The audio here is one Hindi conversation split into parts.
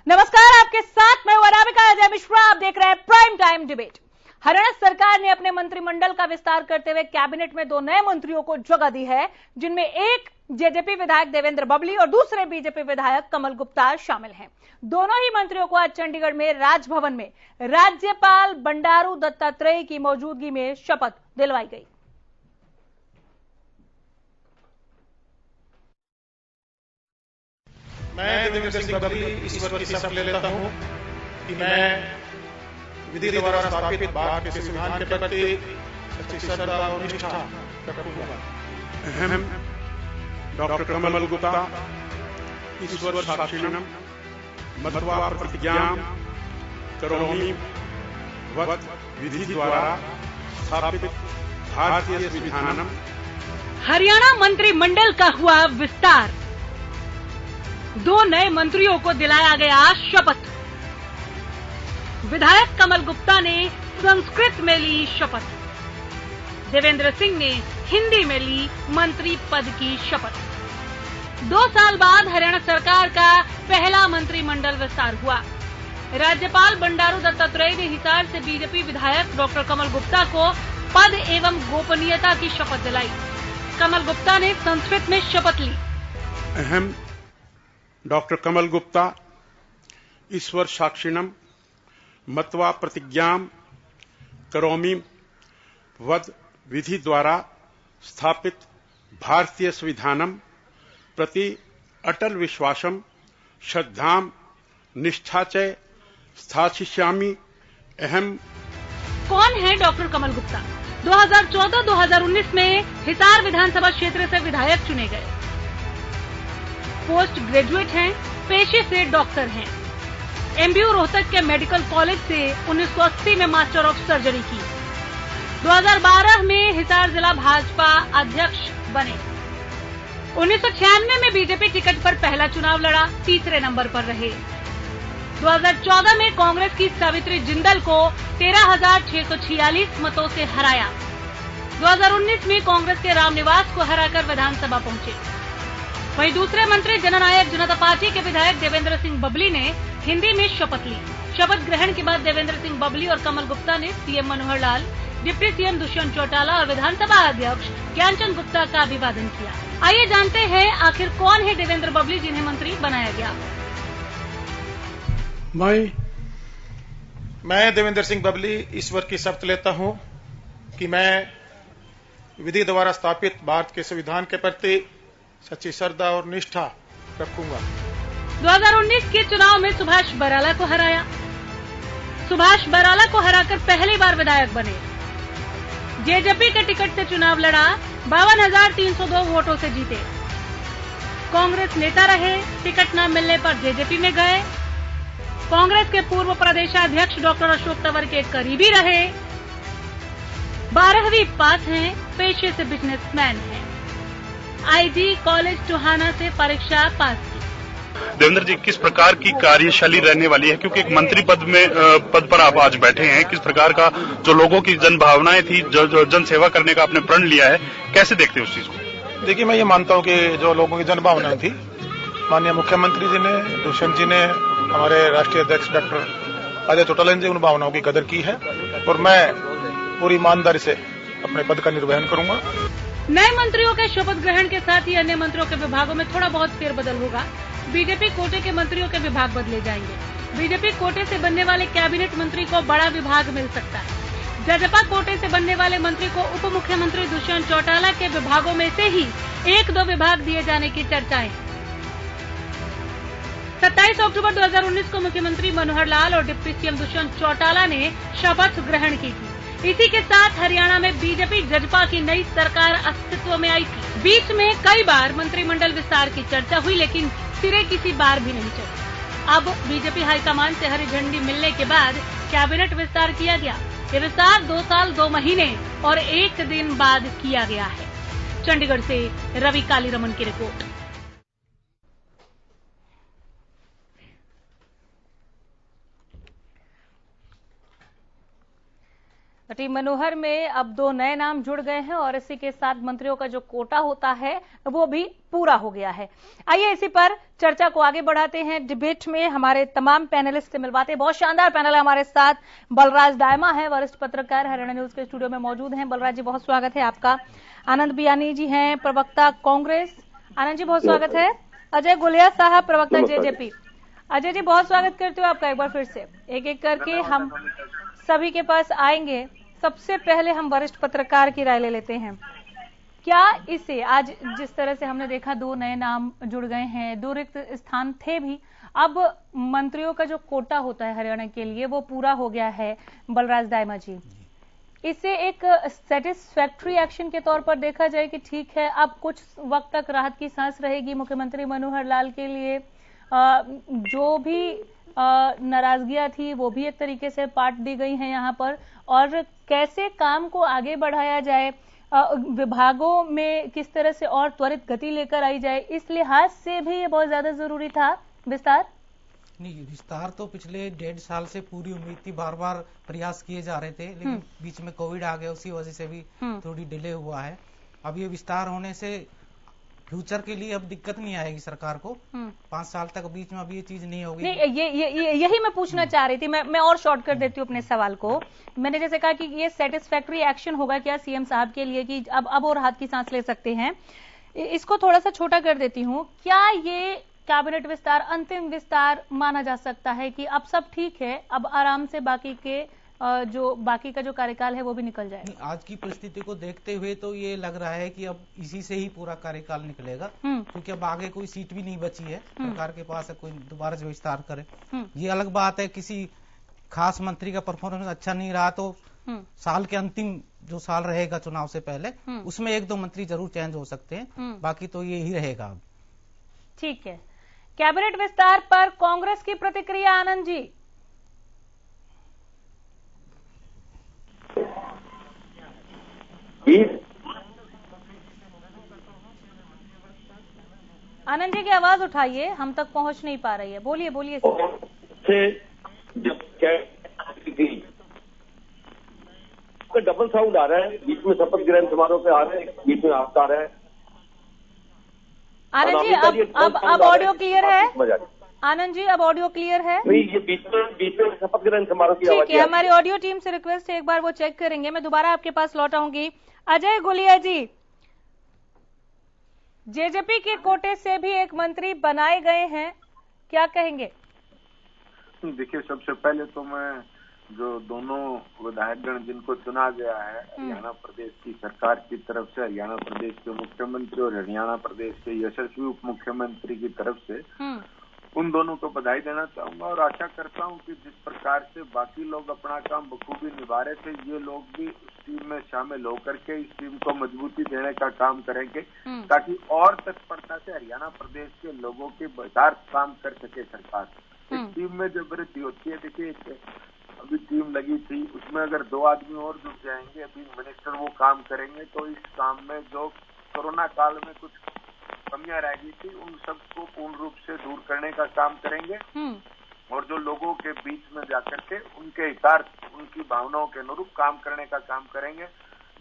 नमस्कार, आपके साथ मैं अनामिका अजय मिश्रा। आप देख रहे हैं प्राइम टाइम डिबेट। हरियाणा सरकार ने अपने मंत्रिमंडल का विस्तार करते हुए कैबिनेट में 2 नए मंत्रियों को जगह दी है, जिनमें एक जेजेपी विधायक देवेंद्र बबली और दूसरे बीजेपी विधायक कमल गुप्ता शामिल हैं। दोनों ही मंत्रियों को आज चंडीगढ़ में राजभवन में राज्यपाल बंडारू दत्तात्रेय की मौजूदगी में शपथ दिलवाई गई। मैं देवेंद्र सिंह बबली ईश्वर की शपथ लेता हूं कि मैं विधि द्वारा स्थापित भारत के संविधान के प्रति सच्ची श्रद्धा और निष्ठा रखूंगा। अहम डॉक्टर कमल गुप्ता ईश्वर साक्षिणम मत्वा प्रतिज्ञां करोमि वत् विधि द्वारा स्थापित भारतीय संविधानम। हरियाणा मंत्रिमंडल का हुआ विस्तार, 2 नए मंत्रियों को दिलाया गया शपथ। विधायक कमल गुप्ता ने संस्कृत में ली शपथ, देवेंद्र सिंह ने हिंदी में ली मंत्री पद की शपथ। 2 साल बाद हरियाणा सरकार का पहला मंत्रिमंडल विस्तार हुआ। राज्यपाल बंडारू दत्तात्रेय ने हिसार से बीजेपी विधायक डॉक्टर कमल गुप्ता को पद एवं गोपनीयता की शपथ दिलाई। कमल गुप्ता ने संस्कृत में शपथ ली। अहम डॉक्टर कमल गुप्ता ईश्वर साक्षिणम मत्वा प्रतिज्ञां करोमि वत् विधि द्वारा स्थापित भारतीय संविधानम प्रति अटल विश्वासम श्रद्धां निष्ठा च स्थास्यामि। अहम कौन है डॉक्टर कमल गुप्ता? 2014-2019 में हिसार विधानसभा क्षेत्र से विधायक चुने गए। पोस्ट ग्रेजुएट हैं, पेशे से डॉक्टर हैं। एमबीयू रोहतक के मेडिकल कॉलेज से 1980 में मास्टर ऑफ सर्जरी की। 2012 में हिसार जिला भाजपा अध्यक्ष बने। 1996 में बीजेपी टिकट पर पहला चुनाव लड़ा, तीसरे नंबर पर रहे। 2014 में कांग्रेस की सावित्री जिंदल को 13,646 मतों से हराया। 2019 में कांग्रेस के रामनिवास को हराकर विधानसभा पहुंचे। वहीं दूसरे मंत्री जननायक जनता पार्टी के विधायक देवेंद्र सिंह बबली ने हिंदी में शपथ ली। शपथ ग्रहण के बाद देवेंद्र सिंह बबली और कमल गुप्ता ने CM Manohar Lal, deputy CM Dushyant Chautala और विधानसभा अध्यक्ष ज्ञानचंद गुप्ता का अभिवादन किया। आइए जानते हैं आखिर कौन है देवेंद्र बबली, जिन्हें मंत्री बनाया गया। मैं देवेंद्र सिंह बबली ईश्वर की शपथ लेता हूं कि मैं विधि द्वारा स्थापित भारत के संविधान के प्रति सच्ची श्रद्धा और निष्ठा रखूंगा। 2019 के चुनाव में सुभाष बराला को हराया। सुभाष बराला को हराकर पहली बार विधायक बने। जेजेपी के टिकट से चुनाव लड़ा, 52,302 वोटों से जीते। कांग्रेस नेता रहे, टिकट न मिलने पर जेजेपी में गए। कांग्रेस के पूर्व प्रदेशाध्यक्ष डॉक्टर अशोक तंवर के करीबी रहे। 12वीं पास हैं, पेशे से बिजनेसमैन हैं। आईजी कॉलेज टोहाना से परीक्षा पास की। देवेंद्र जी, किस प्रकार की कार्यशैली रहने वाली है, क्योंकि एक मंत्री पद पर आप आज बैठे हैं, किस प्रकार का जो लोगों की जन भावनाएं थी, जो जन सेवा करने का आपने प्रण लिया है, कैसे देखते हैं उस चीज को? देखिए, मैं ये मानता हूं कि जो लोगों की जन भावनाएं थी, माननीय मुख्यमंत्री जी ने, दुष्यंत जी ने, हमारे राष्ट्रीय अध्यक्ष डॉक्टर अजय चौटाला जी, उन भावनाओं की कदर की है और मैं पूरी ईमानदारी से अपने पद का निर्वहन करूंगा। नए मंत्रियों के शपथ ग्रहण के साथ ही अन्य मंत्रियों के विभागों में थोड़ा बहुत फेरबदल होगा। बीजेपी कोटे के मंत्रियों के विभाग बदले जाएंगे। बीजेपी कोटे से बनने वाले कैबिनेट मंत्री को बड़ा विभाग मिल सकता है। जजपा कोटे से बनने वाले मंत्री को उप मुख्यमंत्री दुष्यंत चौटाला के विभागों में से ही 1-2 विभाग दिए जाने की चर्चाएं। 27 अक्टूबर 2019 को मुख्यमंत्री मनोहर लाल और डिप्टी सीएम दुष्यंत चौटाला ने शपथ ग्रहण की थी। इसी के साथ हरियाणा में बीजेपी जजपा की नई सरकार अस्तित्व में आई थी। बीच में कई बार मंत्रिमंडल विस्तार की चर्चा हुई, लेकिन सिरे किसी बार भी नहीं चली। अब बीजेपी हाईकमान से हरी झंडी मिलने के बाद कैबिनेट विस्तार किया गया। ये विस्तार 2 साल 2 महीने और 1 दिन बाद किया गया है। चंडीगढ़ से रवि कालीरमन की रिपोर्ट। टीम मनोहर में अब 2 नए नाम जुड़ गए हैं और इसी के साथ मंत्रियों का जो कोटा होता है वो भी पूरा हो गया है। आइए इसी पर चर्चा को आगे बढ़ाते हैं। डिबेट में हमारे तमाम पैनलिस्ट से मिलवाते हैं। बहुत शानदार पैनल है हमारे साथ। बलराज डायमा है, वरिष्ठ पत्रकार, हरियाणा न्यूज के स्टूडियो में मौजूद हैं। बलराज जी, बहुत स्वागत है आपका। आनंद बियानी जी हैं, प्रवक्ता कांग्रेस। आनंद जी, बहुत स्वागत है। अजय गुलिया साहब, प्रवक्ता जेजेपी। अजय जी, बहुत स्वागत करते हो आपका। एक बार फिर से एक एक करके हम सभी के पास आएंगे। सबसे पहले हम वरिष्ठ पत्रकार की राय ले लेते हैं। क्या इसे आज जिस तरह से हमने देखा 2 नए नाम जुड़ गए हैं, 2 रिक्त स्थान थे भी, अब मंत्रियों का जो कोटा होता है हरियाणा के लिए वो पूरा हो गया है। बलराज डायमा जी, इसे एक सेटिस्फैक्ट्री एक्शन के तौर पर देखा जाए कि ठीक है अब कुछ वक्त तक राहत की सांस रहेगी मुख्यमंत्री मनोहर लाल के लिए, जो भी नाराजगियां थी वो भी एक तरीके से पाट दी गई हैं यहाँ पर, और कैसे काम को आगे बढ़ाया जाए, विभागों में किस तरह से और त्वरित गति लेकर आई जाए, इस लिहाज से भी ये बहुत ज्यादा जरूरी था विस्तार। नहीं, विस्तार तो पिछले 1.5 साल से पूरी उम्मीद थी, बार बार प्रयास किए जा रहे थे, लेकिन बीच में कोविड आ गया, उसी वजह से भी थोड़ी डिले हुआ है। अब ये विस्तार होने से फ्यूचर के लिए अब दिक्कत नहीं आएगी सरकार को। 5 साल तक बीच में अब ये चीज नहीं होगी। नहीं, यही मैं पूछना चाह रही थी। मैं और शॉर्ट कर देती हूँ अपने सवाल को। मैंने जैसे कहा कि ये सेटिस्फैक्ट्री एक्शन होगा क्या सीएम साहब के लिए कि अब और राहत की सांस ले सकते हैं, इसको थोड़ा सा छोटा कर देती हूँ। क्या ये कैबिनेट विस्तार अंतिम विस्तार माना जा सकता है कि अब सब ठीक है, अब आराम से बाकी का जो कार्यकाल है वो भी निकल जाए? आज की परिस्थिति को देखते हुए तो ये लग रहा है कि अब इसी से ही पूरा कार्यकाल निकलेगा, क्योंकि अब आगे कोई सीट भी नहीं बची है सरकार के पास, कोई दोबारा जो विस्तार करे। ये अलग बात है किसी खास मंत्री का परफॉर्मेंस अच्छा नहीं रहा तो साल के अंतिम जो साल रहेगा चुनाव से पहले, उसमें 1-2 मंत्री जरूर चेंज हो सकते हैं, बाकी तो ये ही रहेगा अब। ठीक है, कैबिनेट विस्तार पर कांग्रेस की प्रतिक्रिया आनंद जी। आनंद जी की आवाज उठाइए, हम तक पहुंच नहीं पा रही है। बोलिए बोलिए। डबल साउंड आ रहा है, बीच में शपथ ग्रहण समारोह पे आ रहे हैं, बीच में आपका आ रहा है। आनंद जी, अब ऑडियो क्लियर है? आनंद जी, अब ऑडियो क्लियर है? नहीं, ये बीच में शपथ ग्रहण समारोह की आवाज। ठीक है, हमारी ऑडियो टीम से रिक्वेस्ट है, एक बार वो चेक करेंगे। मैं दोबारा आपके पास लौट आऊंगी। अजय गुलिया जी, जेजेपी के कोटे से भी एक मंत्री बनाए गए हैं, क्या कहेंगे? देखिए, सबसे पहले तो मैं जो दोनों विधायकगण जिनको चुना गया है हरियाणा प्रदेश की सरकार की तरफ से, हरियाणा प्रदेश के मुख्यमंत्री और हरियाणा प्रदेश के यशस्वी उप मुख्यमंत्री की तरफ से, उन दोनों को बधाई देना चाहूंगा और आशा करता हूं कि जिस प्रकार से बाकी लोग अपना काम बखूबी निभा रहे थे, ये लोग भी इस टीम में शामिल होकर के इस टीम को मजबूती देने का काम करेंगे, ताकि और तत्परता से हरियाणा प्रदेश के लोगों के बेहतर काम कर सके सरकार। इस टीम में जो वृद्धि होती है, देखिए अभी टीम लगी थी, उसमें अगर 2 आदमी और जुट जाएंगे, अभी मिनिस्टर वो काम करेंगे, तो इस काम में जो कोरोना काल में कुछ कमियां रह गई थी उन सबको पूर्ण रूप से दूर करने का काम करेंगे और जो लोगों के बीच में जाकर के उनके हितार्थ, उनकी भावनाओं के अनुरूप काम करने का काम करेंगे।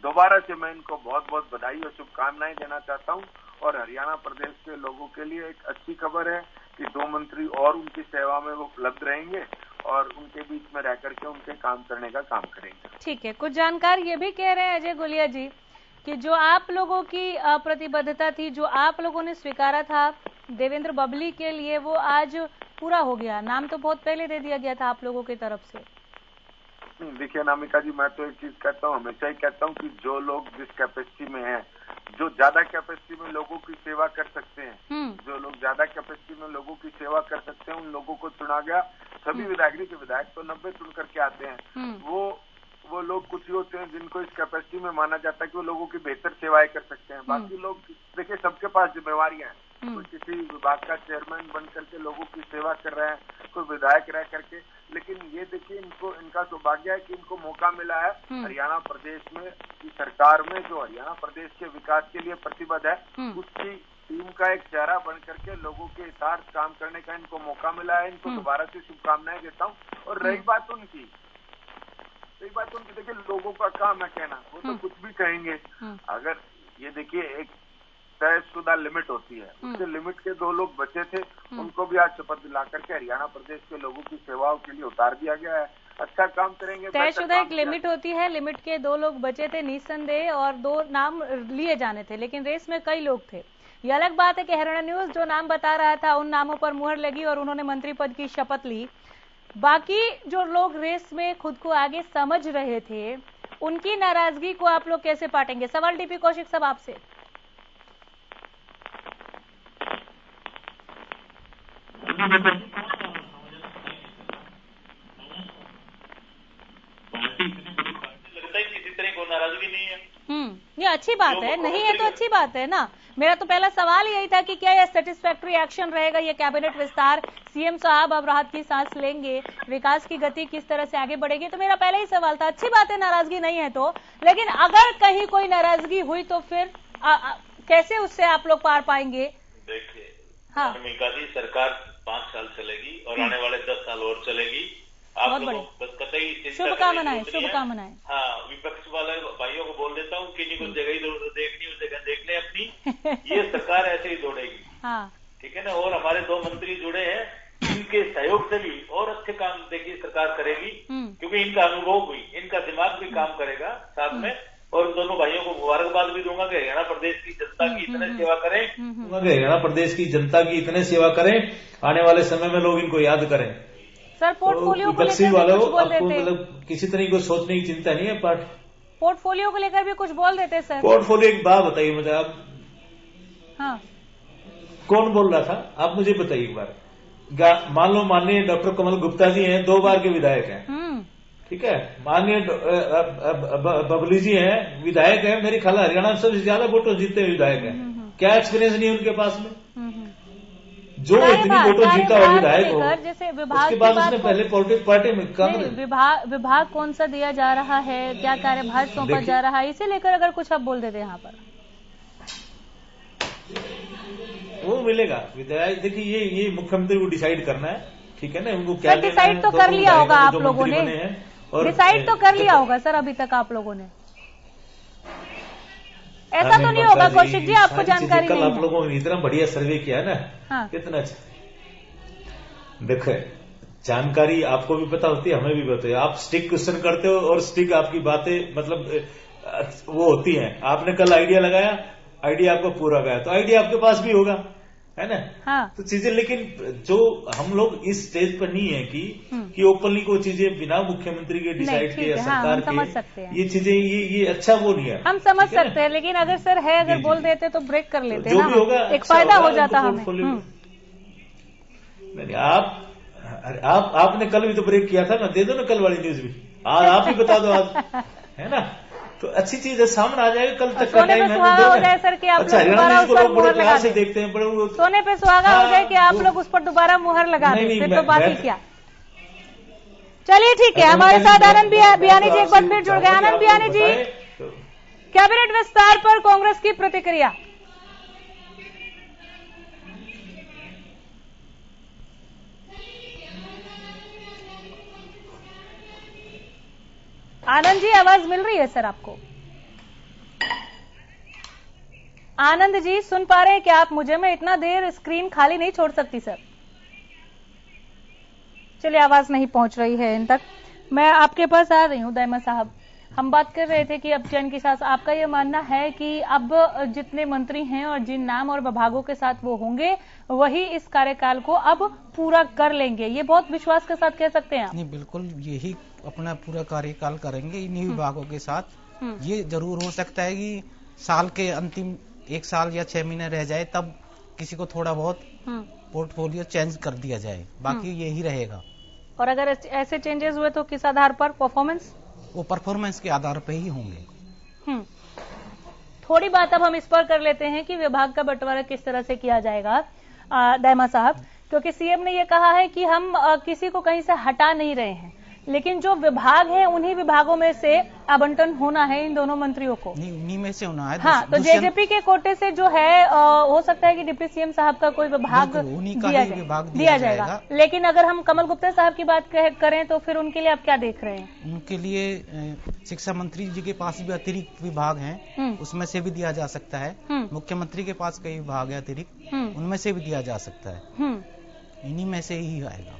दोबारा से मैं इनको बहुत बहुत बधाई और शुभकामनाएं देना चाहता हूं और हरियाणा प्रदेश के लोगों के लिए एक अच्छी खबर है कि 2 मंत्री और उनकी सेवा में वो उपलब्ध रहेंगे और उनके बीच में रह करके उनके काम करने का काम करेंगे। ठीक है, कुछ जानकार ये भी कह रहे हैं अजय गुलिया जी कि जो आप लोगों की प्रतिबद्धता थी, जो आप लोगों ने स्वीकारा था देवेंद्र बबली के लिए, वो आज पूरा हो गया। नाम तो बहुत पहले दे दिया गया था आप लोगों की तरफ से। देखिए नामिका जी, मैं तो एक चीज कहता हूँ, हमेशा ही कहता हूँ कि जो लोग जिस कैपेसिटी में हैं, जो ज्यादा कैपेसिटी में लोगों की सेवा कर सकते हैं, जो लोग ज्यादा कैपेसिटी में लोगों की सेवा कर सकते हैं, उन लोगों को चुना गया। सभी विधायक के विधायक तो 90 चुन करके आते हैं, वो लोग कुछ ही होते हैं जिनको इस कैपेसिटी में माना जाता है कि वो लोगों की बेहतर सेवाएं कर सकते हैं। बाकी लोग, देखिए सबके पास जिम्मेवारियां हैं, कोई किसी विभाग का चेयरमैन बन करके लोगों की सेवा कर रहे हैं, कोई विधायक रह करके, लेकिन ये देखिए इनका सौभाग्य है कि इनको मौका मिला है हरियाणा प्रदेश में की सरकार में, जो हरियाणा प्रदेश के विकास के लिए प्रतिबद्ध है, उसकी टीम का एक चेहरा बन करके लोगों के हितार्थ काम करने का इनको मौका मिला है। इनको दोबारा से शुभकामनाएं देता हूँ। और रही बात उनकी, तो एक बात तो देखिए, लोगों का काम है कहना, वो तो कुछ भी कहेंगे। अगर ये देखिए एक तयशुदा लिमिट होती है, उसके लिमिट के 2 लोग बचे थे, उनको भी आज शपथ दिला करके हरियाणा प्रदेश के लोगों की सेवाओं के लिए उतार दिया गया है। अच्छा काम करेंगे। तयशुदा एक लिमिट होती है, लिमिट के 2 लोग बचे थे निस्संदेह, और 2 नाम लिए जाने थे, लेकिन रेस में कई लोग थे। ये अलग बात है कि हरियाणा न्यूज जो नाम बता रहा था उन नामों पर मुहर लगी और उन्होंने मंत्री पद की शपथ ली। बाकी जो लोग रेस में खुद को आगे समझ रहे थे, उनकी नाराजगी को आप लोग कैसे पाटेंगे? सवाल डीपी कौशिक साहब आपसे। लगता है किसी तरह को नाराजगी नहीं है। ये अच्छी बात है, नहीं है तो अच्छी बात है ना। मेरा तो पहला सवाल यही था कि क्या यह सेटिस्फैक्टरी एक्शन रहेगा, ये कैबिनेट विस्तार, सीएम साहब अब राहत की सांस लेंगे, विकास की गति किस तरह से आगे बढ़ेगी? तो मेरा पहला ही सवाल था। अच्छी बात है नाराजगी नहीं है तो, लेकिन अगर कहीं कोई नाराजगी हुई तो फिर कैसे उससे आप लोग पार पाएंगे? देखिए, हाँ, विकासी सरकार 5 साल चलेगी और आने वाले 10 साल और चलेगी। आप लोगों बस कतई शुभकामनाएं, शुभकामनाएं। हाँ, विपक्ष वाले भाइयों को बोल देता हूँ, किन्हीं को जगह इधर देखनी उस जगह देख ले अपनी। ये सरकार ऐसे ही दौड़ेगी। हाँ, ठीक है ना। और हमारे 2 मंत्री जुड़े हैं, इनके सहयोग से भी और अच्छे काम देखिए सरकार करेगी, क्योंकि इनका अनुभव भी, इनका दिमाग भी काम करेगा साथ में। और दोनों भाइयों को मुबारकबाद भी दूंगा कि हरियाणा प्रदेश की जनता की इतने सेवा करें, हरियाणा प्रदेश की जनता की इतने सेवा करें, आने वाले समय में लोग इनको याद करें। सर, पोर्टफोलियो को लेकर भी कुछ बोल देते, मतलब किसी तरह को सोचने की चिंता नहीं है। पोर्टफोलियो को लेकर भी कुछ बोल देते सर। पोर्टफोलियो एक बात बताइए मुझे आप। हाँ, कौन बोल रहा था आप मुझे बताइए एक बार। मान लो माननीय डॉक्टर कमल गुप्ता जी हैं, 2 बार के विधायक हैं, ठीक है। माननीय बबली जी हैं, विधायक हैं, मेरी ख्याल हरियाणा में सबसे ज्यादा वोटों जीते हुए विधायक हैं। क्या एक्सपीरियंस नहीं है उनके पास में? जो इतनी वोटों जीता हो विधायक हो, जैसे विभाग उसके बाद उसने पहले पॉलिटिक्स पार्टी में विभाग कौन सा दिया जा रहा है, क्या कार्यभार सौंपा जा रहा है, इसे लेकर अगर कुछ आप बोल देते यहाँ पर वो मिलेगा विधायक। देखिए ये मुख्यमंत्री को डिसाइड करना है, ठीक है ना। उनको क्या डिसाइड तो कर लिया होगा आप लोगों ने, डिसाइड तो कर लिया होगा सर अभी तक आप लोगों ने। ऐसा तो नहीं होगा कौशिक जी, आपको जानकारी नहीं है? आप लोगों ने इतना बढ़िया सर्वे किया ना, हाँ। कितना अच्छा। देखो, जानकारी आपको भी पता होती है, हमें भी पता है। आप स्टिक क्वेश्चन करते हो और स्टिक आपकी बातें मतलब वो होती हैं। आपने कल आइडिया लगाया, आइडिया आपको पूरा गया, तो आइडिया आपके पास भी होगा, है ना। हाँ। तो चीजें, लेकिन जो हम लोग इस स्टेज पर नहीं है कि ओपनली कोई चीजें बिना मुख्यमंत्री के डिसाइड किए या सरकार समझ सकते हैं ये चीजें, ये अच्छा वो नहीं है। हम समझ सकते हैं, लेकिन अगर सर है, अगर बोल देते तो ब्रेक कर लेते जो भी होगा, एक फायदा हो जाता हमें। आपने कल भी तो ब्रेक किया था ना, दे दो ना कल वाली न्यूज भी, आज आप ही बता दो आज, है ना। तो अच्छी चीज है, सामने आ जाएगा कल तक का टाइम है। हो जाए सर कि आप अच्छा, दोबारा उस पर मुहर लगा से देखते हैं, सोने पे सुहागा हो जाए कि आप लोग उस पर दोबारा मुहर लगा दें, फिर तो बात ही क्या। चलिए ठीक है, हमारे साथ आनंद बियानी जी एक बार फिर जुड़ गए। आनंद बियानी जी, कैबिनेट विस्तार पर कांग्रेस की प्रतिक्रिया। आनंद जी, आवाज मिल रही है सर आपको? आनंद जी सुन पा रहे हैं क्या आप मुझे? मैं इतना देर स्क्रीन खाली नहीं छोड़ सकती सर। चलिए, आवाज नहीं पहुंच रही है इन तक। मैं आपके पास आ रही हूं दायमा साहब। हम बात कर रहे थे कि अब चैन की सांस, आपका यह मानना है कि अब जितने मंत्री हैं और जिन नाम और विभागों के साथ वो होंगे, वही इस कार्यकाल को अब पूरा कर लेंगे, ये बहुत विश्वास के साथ कह सकते हैं आप? नहीं, बिल्कुल यही अपना पूरा कार्यकाल करेंगे इन्हीं विभागों के साथ। ये जरूर हो सकता है कि साल के अंतिम 1 साल या 6 महीने रह जाए, तब किसी को थोड़ा बहुत पोर्टफोलियो चेंज कर दिया जाए, बाकी यही रहेगा। और अगर ऐसे चेंजेस हुए तो किस आधार पर? परफॉर्मेंस? वो परफॉर्मेंस के आधार पर ही होंगे। थोड़ी बात अब हम इस पर कर लेते हैं कि विभाग का बंटवारा किस तरह से किया जाएगा दायमा साहब, क्योंकि सीएम ने यह कहा है कि हम किसी को कहीं से हटा नहीं रहे हैं। लेकिन जो विभाग है उन्हीं विभागों में से आवंटन होना है इन दोनों मंत्रियों को, उन्हीं में से होना है। हाँ, तो जेजेपी के कोटे से जो है हो सकता है कि डिप्टी सीएम साहब का कोई विभाग दिया जाएगा। लेकिन अगर हम कमल गुप्ता साहब की बात करें तो फिर उनके लिए आप क्या देख रहे हैं? उनके लिए शिक्षा मंत्री जी के पास भी अतिरिक्त विभाग हैं, उसमें से भी दिया जा सकता है। मुख्यमंत्री के पास कई विभाग है अतिरिक्त, उनमें से भी दिया जा सकता है। इन्हीं में से ही आएगा,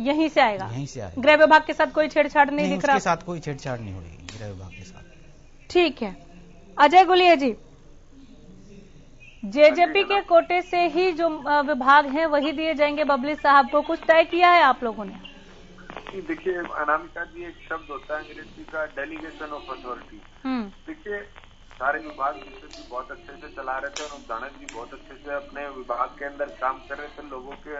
यहीं से आएगा। गृह विभाग के साथ कोई छेड़छाड़ नहीं दिख रहा? उसके साथ कोई छेड़छाड़ नहीं हो रही गृह विभाग के साथ। ठीक है, अजय गुलिया जी, जेजेपी के कोटे से ही जो विभाग हैं वही दिए जाएंगे बबली साहब को, कुछ तय किया है आप लोगों ने? देखिए अनामिका जी, एक शब्द होता है अंग्रेजी का डेलीगेशन ऑफ अथॉरिटी। देखिए सारे विभाग जी बहुत अच्छे से चला रहे थे और दानक जी बहुत अच्छे से अपने विभाग के अंदर काम कर रहे थे, लोगों के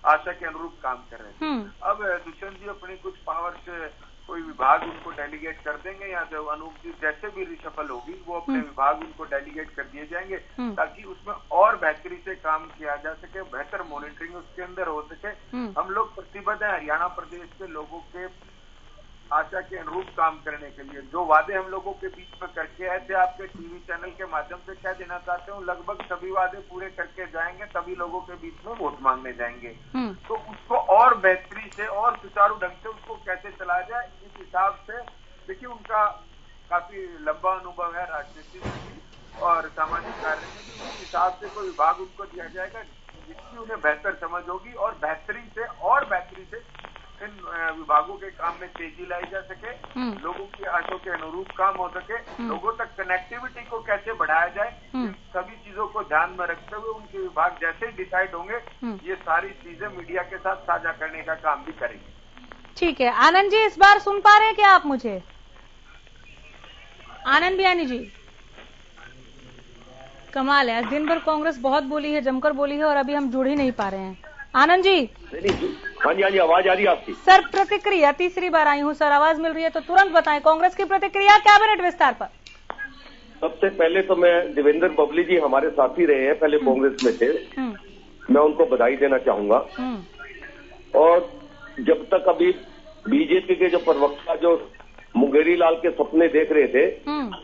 आशा के अनुरूप काम कर रहे थे। अब दुष्यंत जी अपनी कुछ पावर से कोई विभाग उनको डेलीगेट कर देंगे, या जो अनूप जी जैसे भी रिशफल होगी वो अपने विभाग उनको डेलीगेट कर दिए जाएंगे, ताकि उसमें और बेहतरी से काम किया जा सके, बेहतर मॉनिटरिंग उसके अंदर हो सके। हम लोग प्रतिबद्ध है हरियाणा प्रदेश के लोगों के आशा के अनुरूप काम करने के लिए। जो वादे हम लोगों के बीच में करके आए थे, आपके टीवी चैनल के माध्यम से क्या देना चाहते हूँ, लगभग सभी वादे पूरे करके जाएंगे, तभी लोगों के बीच में वोट मांगने जाएंगे। तो उसको और बेहतरी से और सुचारू ढंग से उसको कैसे चलाया जाए, इस हिसाब से देखिए उनका काफी लंबा अनुभव है राजनीति में और सामाजिक कार्य में, इस हिसाब से कोई विभाग उनको दिया जाएगा जिसकी उन्हें बेहतर समझ होगी और बेहतरी से इन विभागों के काम में तेजी लाई जा सके, लोगों की आशा के अनुरूप काम हो सके, लोगों तक कनेक्टिविटी को कैसे बढ़ाया जाए, इन सभी चीजों को ध्यान में रखते हुए उनके विभाग जैसे ही डिसाइड होंगे ये सारी चीजें मीडिया के साथ साझा करने का काम भी करेंगे। ठीक है, आनंद जी इस बार सुन पा रहे हैं क्या आप मुझे? आनंद बियानी जी, कमाल है, आज दिन भर कांग्रेस बहुत बोली है, जमकर बोली है और अभी हम जुड़ ही नहीं पा रहे हैं। आनंद जी। हाँ जी आवाज आ रही है आपकी? सर प्रतिक्रिया, तीसरी बार आई हूँ सर, आवाज मिल रही है तो तुरंत बताएं कांग्रेस की प्रतिक्रिया कैबिनेट विस्तार पर। सबसे पहले तो मैं देवेंद्र बबली जी हमारे साथी रहे हैं, पहले कांग्रेस में थे, मैं उनको बधाई देना चाहूंगा। और जब तक अभी बीजेपी के जो प्रवक्ता जो मुंगेरी लाल के सपने देख रहे थे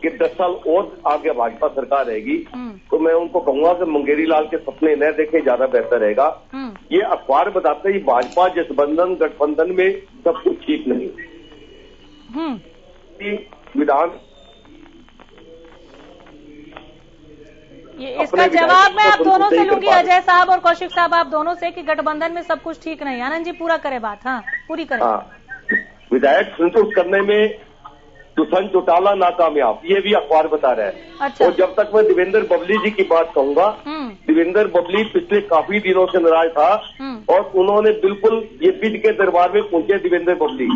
कि 10 साल और आगे भाजपा सरकार रहेगी, तो मैं उनको कहूंगा कि मुंगेरी लाल के सपने न देखे, ज्यादा बेहतर रहेगा। ये अखबार बताते ही भाजपा जथबंधन गठबंधन में सब कुछ ठीक नहीं। विधान इसका जवाब मैं आप दोनों से लूंगी, अजय साहब और कौशिक साहब, आप दोनों से, कि गठबंधन में सब कुछ ठीक नहीं। आनंद जी पूरा करे बात। हाँ पूरी करें। विधायक संतुष्ट करने में दुष्यंत चौटाला नाकामयाब, ये भी अखबार बता रहा है। अच्छा। और जब तक मैं देवेंद्र बबली जी की बात कहूंगा, देवेंद्र बबली पिछले काफी दिनों से नाराज था और उन्होंने बिल्कुल ये पीठ के दरबार में पहुंचे देवेंद्र बबली।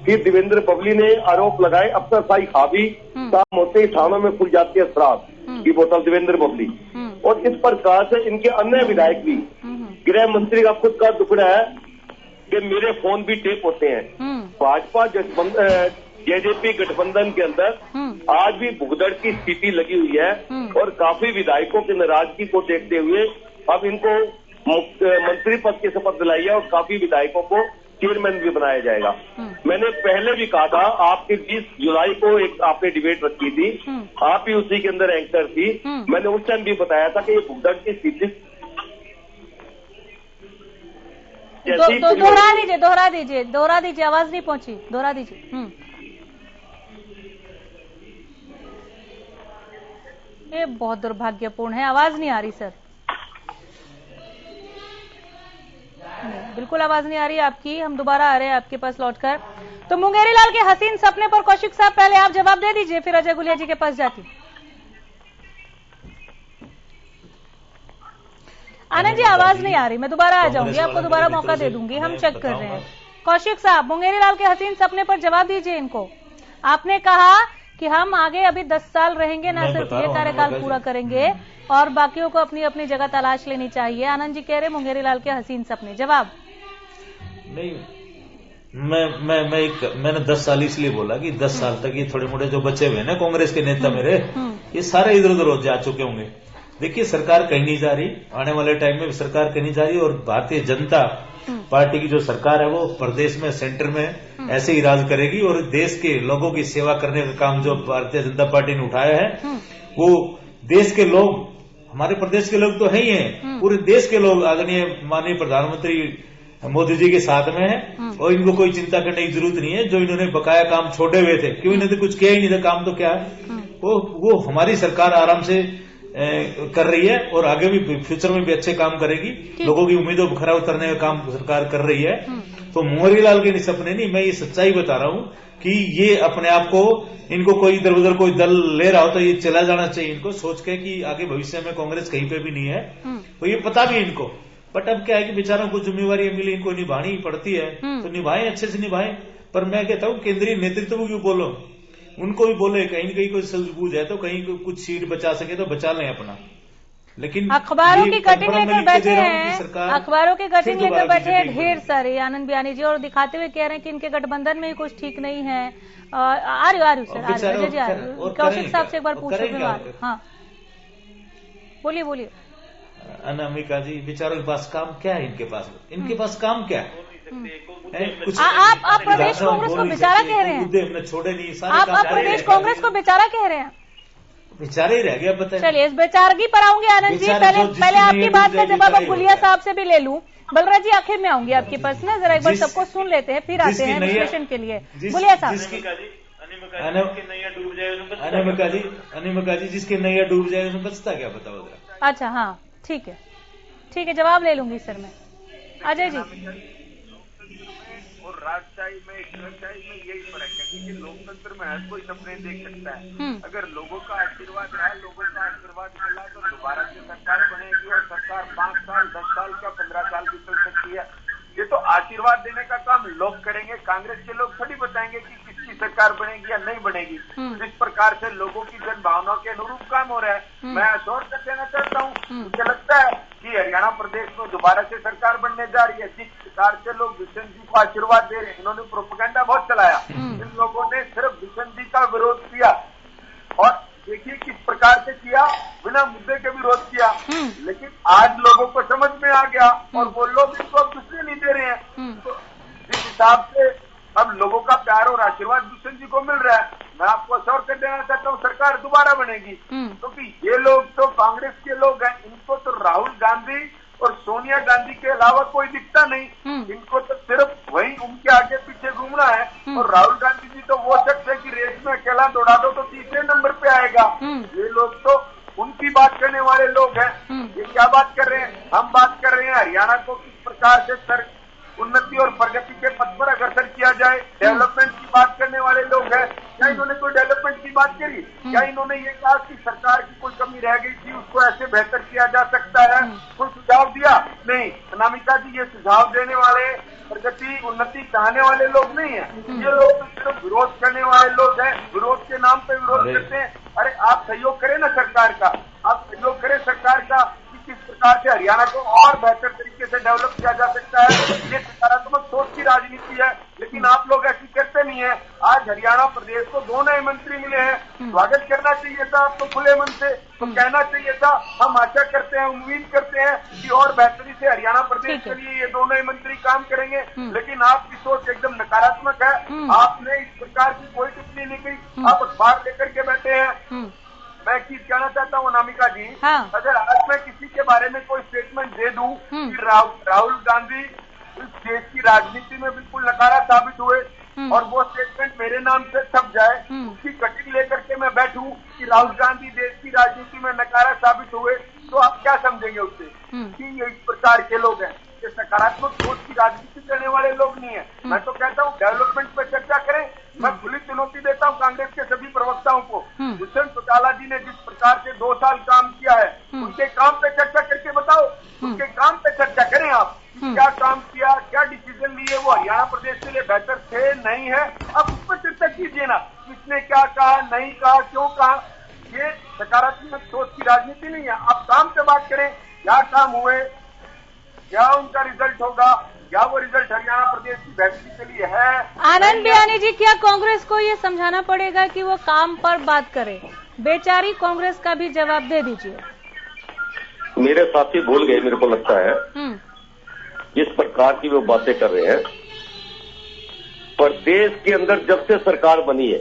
फिर देवेंद्र बबली ने आरोप लगाए अफसरशाही खा भी, शाम होते ही थानों में खुल जाती है शराब की बोतल, देवेंद्र बबली। और इस प्रकार से इनके अन्य विधायक भी, गृह मंत्री का खुद का टुकड़ा है कि मेरे फोन भी टेप होते हैं। भाजपा जेजेपी गठबंधन के अंदर आज भी भुगदड़ की स्थिति लगी हुई है और काफी विधायकों की नाराजगी को देखते हुए अब इनको मंत्री पद की शपथ दिलाई है और काफी विधायकों को चेयरमैन भी बनाया जाएगा। मैंने पहले भी कहा था, आपके 20 जुलाई को एक आपने डिबेट रखी थी, आप ही उसी के अंदर एंकर थी, मैंने उस टाइम भी बताया था कि ये भुगदड़ की स्थिति दोहरा दीजिए, आवाज नहीं पहुंची, दोहरा दीजिए। ये बहुत दुर्भाग्यपूर्ण है, आवाज नहीं आ रही सर, बिल्कुल आवाज नहीं आ रही आपकी। हम दोबारा आ रहे हैं आपके पास लौटकर। तो मुंगेरी लाल के हसीन सपने पर कौशिक साहब पहले आप जवाब दे दीजिए, फिर अजय गुलिया जी के पास जाती। आनंद जी आवाज नहीं आ रही, मैं दोबारा आ जाऊंगी, आपको दोबारा मौका दे दूंगी, हम चेक कर रहे हैं। कौशिक साहब, मुंगेरी लाल के हसीन सपने पर जवाब दीजिए इनको। आपने कहा कि हम आगे अभी 10 साल रहेंगे, ना सिर्फ ये कार्यकाल पूरा करेंगे और बाकियों को अपनी अपनी जगह तलाश लेनी चाहिए। आनंद जी कह रहे मुंगेरी लाल के हसीन सपने, जवाब नहीं। मैंने 10 साल इसलिए बोला कि 10 साल तक ये थोड़े मोटे जो बचे हुए ना कांग्रेस के नेता मेरे, ये सारे इधर उधर जा चुके होंगे। देखिए सरकार कहीं नहीं जा रही, आने वाले टाइम में सरकार कहीं नहीं जा रही और भारतीय जनता पार्टी की जो सरकार है वो प्रदेश में, सेंटर में ऐसे ही राज करेगी और देश के लोगों की सेवा करने का काम जो भारतीय जनता पार्टी ने उठाया है वो देश के लोग, हमारे प्रदेश के लोग तो है ही हैं, पूरे देश के लोग आदरणीय माननीय प्रधानमंत्री मोदी जी के साथ में है और इनको कोई चिंता करने की जरूरत नहीं है। जो इन्होंने बकाया काम छोड़े हुए थे, क्यों इन्होंने तो कुछ किया ही नहीं था, काम तो क्या है वो हमारी सरकार आराम से कर रही है और आगे भी फ्यूचर में भी अच्छे काम करेगी। लोगों की उम्मीदों को खरा उतरने का काम सरकार कर रही है। तो मोहरी लाल के सपने नहीं, मैं ये सच्चाई बता रहा हूं कि ये अपने आप को, इनको कोई इधर उधर कोई दल ले रहा हो तो ये चला जाना चाहिए इनको, सोच के कि आगे भविष्य में कांग्रेस कहीं पे भी नहीं है। तो ये पता भी है इनको, बट अब क्या है कि बेचारों को जिम्मेवारी मिली, इनको निभानी ही पड़ती है, तो निभाएं, अच्छे से निभाएं। पर मैं कहता हूं केंद्रीय नेतृत्व को क्यों बोलो, उनको भी बोले कहीं कहीं कोई सूझबूझ है तो कहीं कुछ सीट बचा सके तो बचा लें अपना। लेकिन अखबारों की कटिंग लेकर बैठे हैं, अखबारों की कटिंग लेकर बैठे हैं ढेर सारे आनंद बियानी जी, और दिखाते हुए कह रहे हैं कि इनके गठबंधन में ही कुछ ठीक नहीं है। आ रही सर, अजय जी आ रही, कौशिक साहब से एक बार पूछो बात। हाँ बोलिए। अनामिका जी, बेचारों के पास काम क्या है, इनके पास काम क्या है? आप प्रदेश कांग्रेस को बेचारा कह रहे हैं, छोड़े नहीं सारे, आप प्रदेश कांग्रेस को बेचारा कह रहे हैं, बेचारे ही रह गया। बताइए, चलिए इस बेचारगी पर आऊंगी आनंद जी। पहले आपकी बात का जवाब अब गुलिया साहब से भी ले लूं। बलराज जी आखिर में आऊंगी आपके पास ना, जरा एक बार सबको सुन लेते हैं फिर आते हैं विश्लेषण के लिए। गुलिया साहब, अनिमिका जी जिसके नैया डूब जाए उसमें बचता क्या, बताओ जरा। अच्छा हाँ ठीक है, जवाब ले लूंगी सर मैं। अजय जी, और राजशाही में यही फर्क है, क्योंकि लोकतंत्र में हर कोई सपने देख सकता है। अगर लोगों का आशीर्वाद मिला तो दोबारा से सरकार बनेगी और सरकार 5 साल, 10 साल का 15 साल भी चल सकती है। ये तो आशीर्वाद देने का काम लोग करेंगे, कांग्रेस के लोग थोड़ी बताएंगे कि किसकी सरकार बनेगी या नहीं बनेगी। जिस प्रकार से लोगों की जन भावनाओं के अनुरूप काम हो रहा है, मैं आश्वस्त कर देना चाहता हूँ, मुझे लगता है कि हरियाणा प्रदेश में दोबारा से सरकार बनने जा रही है। जिस प्रकार से लोग बिशन जी को आशीर्वाद दे रहे हैं, इन्होंने प्रोपेगेंडा बहुत चलाया, इन लोगों ने सिर्फ बिशन जी का विरोध किया और देखिए किस प्रकार से किया, बिना मुद्दे के विरोध किया। लेकिन आज लोगों को समझ में आ गया और वो लोग इनको अब दूसरे नहीं दे रहे हैं। तो जिस हिसाब से अब लोगों का प्यार और आशीर्वाद भूषण जी को मिल रहा है, मैं आपको अश्योर कर देना चाहता हूँ सरकार दोबारा बनेगी। क्योंकि ये लोग तो कांग्रेस के लोग हैं, इनको तो राहुल गांधी और सोनिया गांधी के अलावा कोई दिखता नहीं। इनको तो सिर्फ वही उनके आगे पीछे घूमना है। और राहुल गांधी जी तो वो शख्स है कि रेस में अकेला दौड़ा दो तो तीसरे नंबर पे आएगा। ये लोग तो उनकी बात करने वाले लोग हैं। ये क्या बात कर रहे हैं? हम बात कर रहे हैं हरियाणा को किस प्रकार से उन्नति और प्रगति के पथ पर अग्रसर किया जाए। डेवलपमेंट की बात करने वाले लोग हैं। क्या इन्होंने कोई डेवलपमेंट की बात करी? क्या इन्होंने ये कहा कि सरकार की कोई कमी रह गई थी, उसको ऐसे बेहतर किया जा सकता है? कोई सुझाव दिया? नहीं। अनामिका जी, ये सुझाव देने वाले, प्रगति उन्नति चाहने वाले लोग नहीं है। ये लोग सिर्फ विरोध करने वाले लोग हैं, विरोध के नाम पे विरोध करते हैं। अरे आप सहयोग करें ना सरकार का, आप सहयोग करें सरकार का कि किस प्रकार से हरियाणा को और बेहतर तरीके से डेवलप किया जा सकता है। ये सकारात्मक सोच की राजनीति है, लेकिन आप लोग ऐसी करते नहीं है। आज हरियाणा प्रदेश को 2 नए मंत्री मिले हैं, स्वागत करना चाहिए था आपको खुले मन से, तो कहना चाहिए था हम आशा करते हैं, उम्मीद करते हैं कि और बेहतरी से हरियाणा प्रदेश के लिए ये 2 नए मंत्री काम करेंगे। लेकिन आपकी सोच एकदम नकारात्मक है। आपने इस प्रकार की कोई टिप्पणी नहीं की, आप अखबार लेकर के बैठे हैं। मैं एक चीज कहना चाहता हूँ अनामिका जी, अगर आज मैं किसी के बारे में कोई स्टेटमेंट दे दूं कि राहुल गांधी इस देश की राजनीति में बिल्कुल नकारा साबित हुए और वो स्टेटमेंट मेरे नाम से छप जाए, उसकी कटिंग लेकर के मैं बैठूं कि राहुल गांधी देश की राजनीति में नकारा साबित हुए, तो आप क्या समझेंगे उससे कि ये इस प्रकार के लोग हैं? ये सकारात्मक सोच की राजनीति करने वाले लोग नहीं है। मैं तो कहता हूँ डेवलपमेंट पर चर्चा करें। मैं खुली चुनौती देता हूँ कांग्रेस के सभी प्रवक्ताओं को। दुष्यंत चौटाला जी ने जिस प्रकार से 2 साल काम किया है, उनके काम पे चर्चा करके बताओ, उनके काम पे चर्चा करें आप, क्या काम किया, क्या डिसीजन लिए, वो हरियाणा प्रदेश के लिए बेहतर थे नहीं है, आप उस पर चर्चा कीजिए ना। किसने क्या कहा, नहीं कहा, क्यों कहा, ये सकारात्मक सोच की राजनीति नहीं है। आप काम से बात करें, क्या काम हुए, क्या उनका रिजल्ट होगा, क्या वो रिजल्ट हरियाणा प्रदेश की बेहतरी के लिए है। आनंद बियानी जी, क्या कांग्रेस को ये समझाना पड़ेगा कि वो काम पर बात करे? बेचारी कांग्रेस का भी जवाब दे दीजिए। मेरे साथी भूल गए, मेरे को लगता है जिस प्रकार की वो बातें कर रहे हैं, प्रदेश के अंदर जब से सरकार बनी है,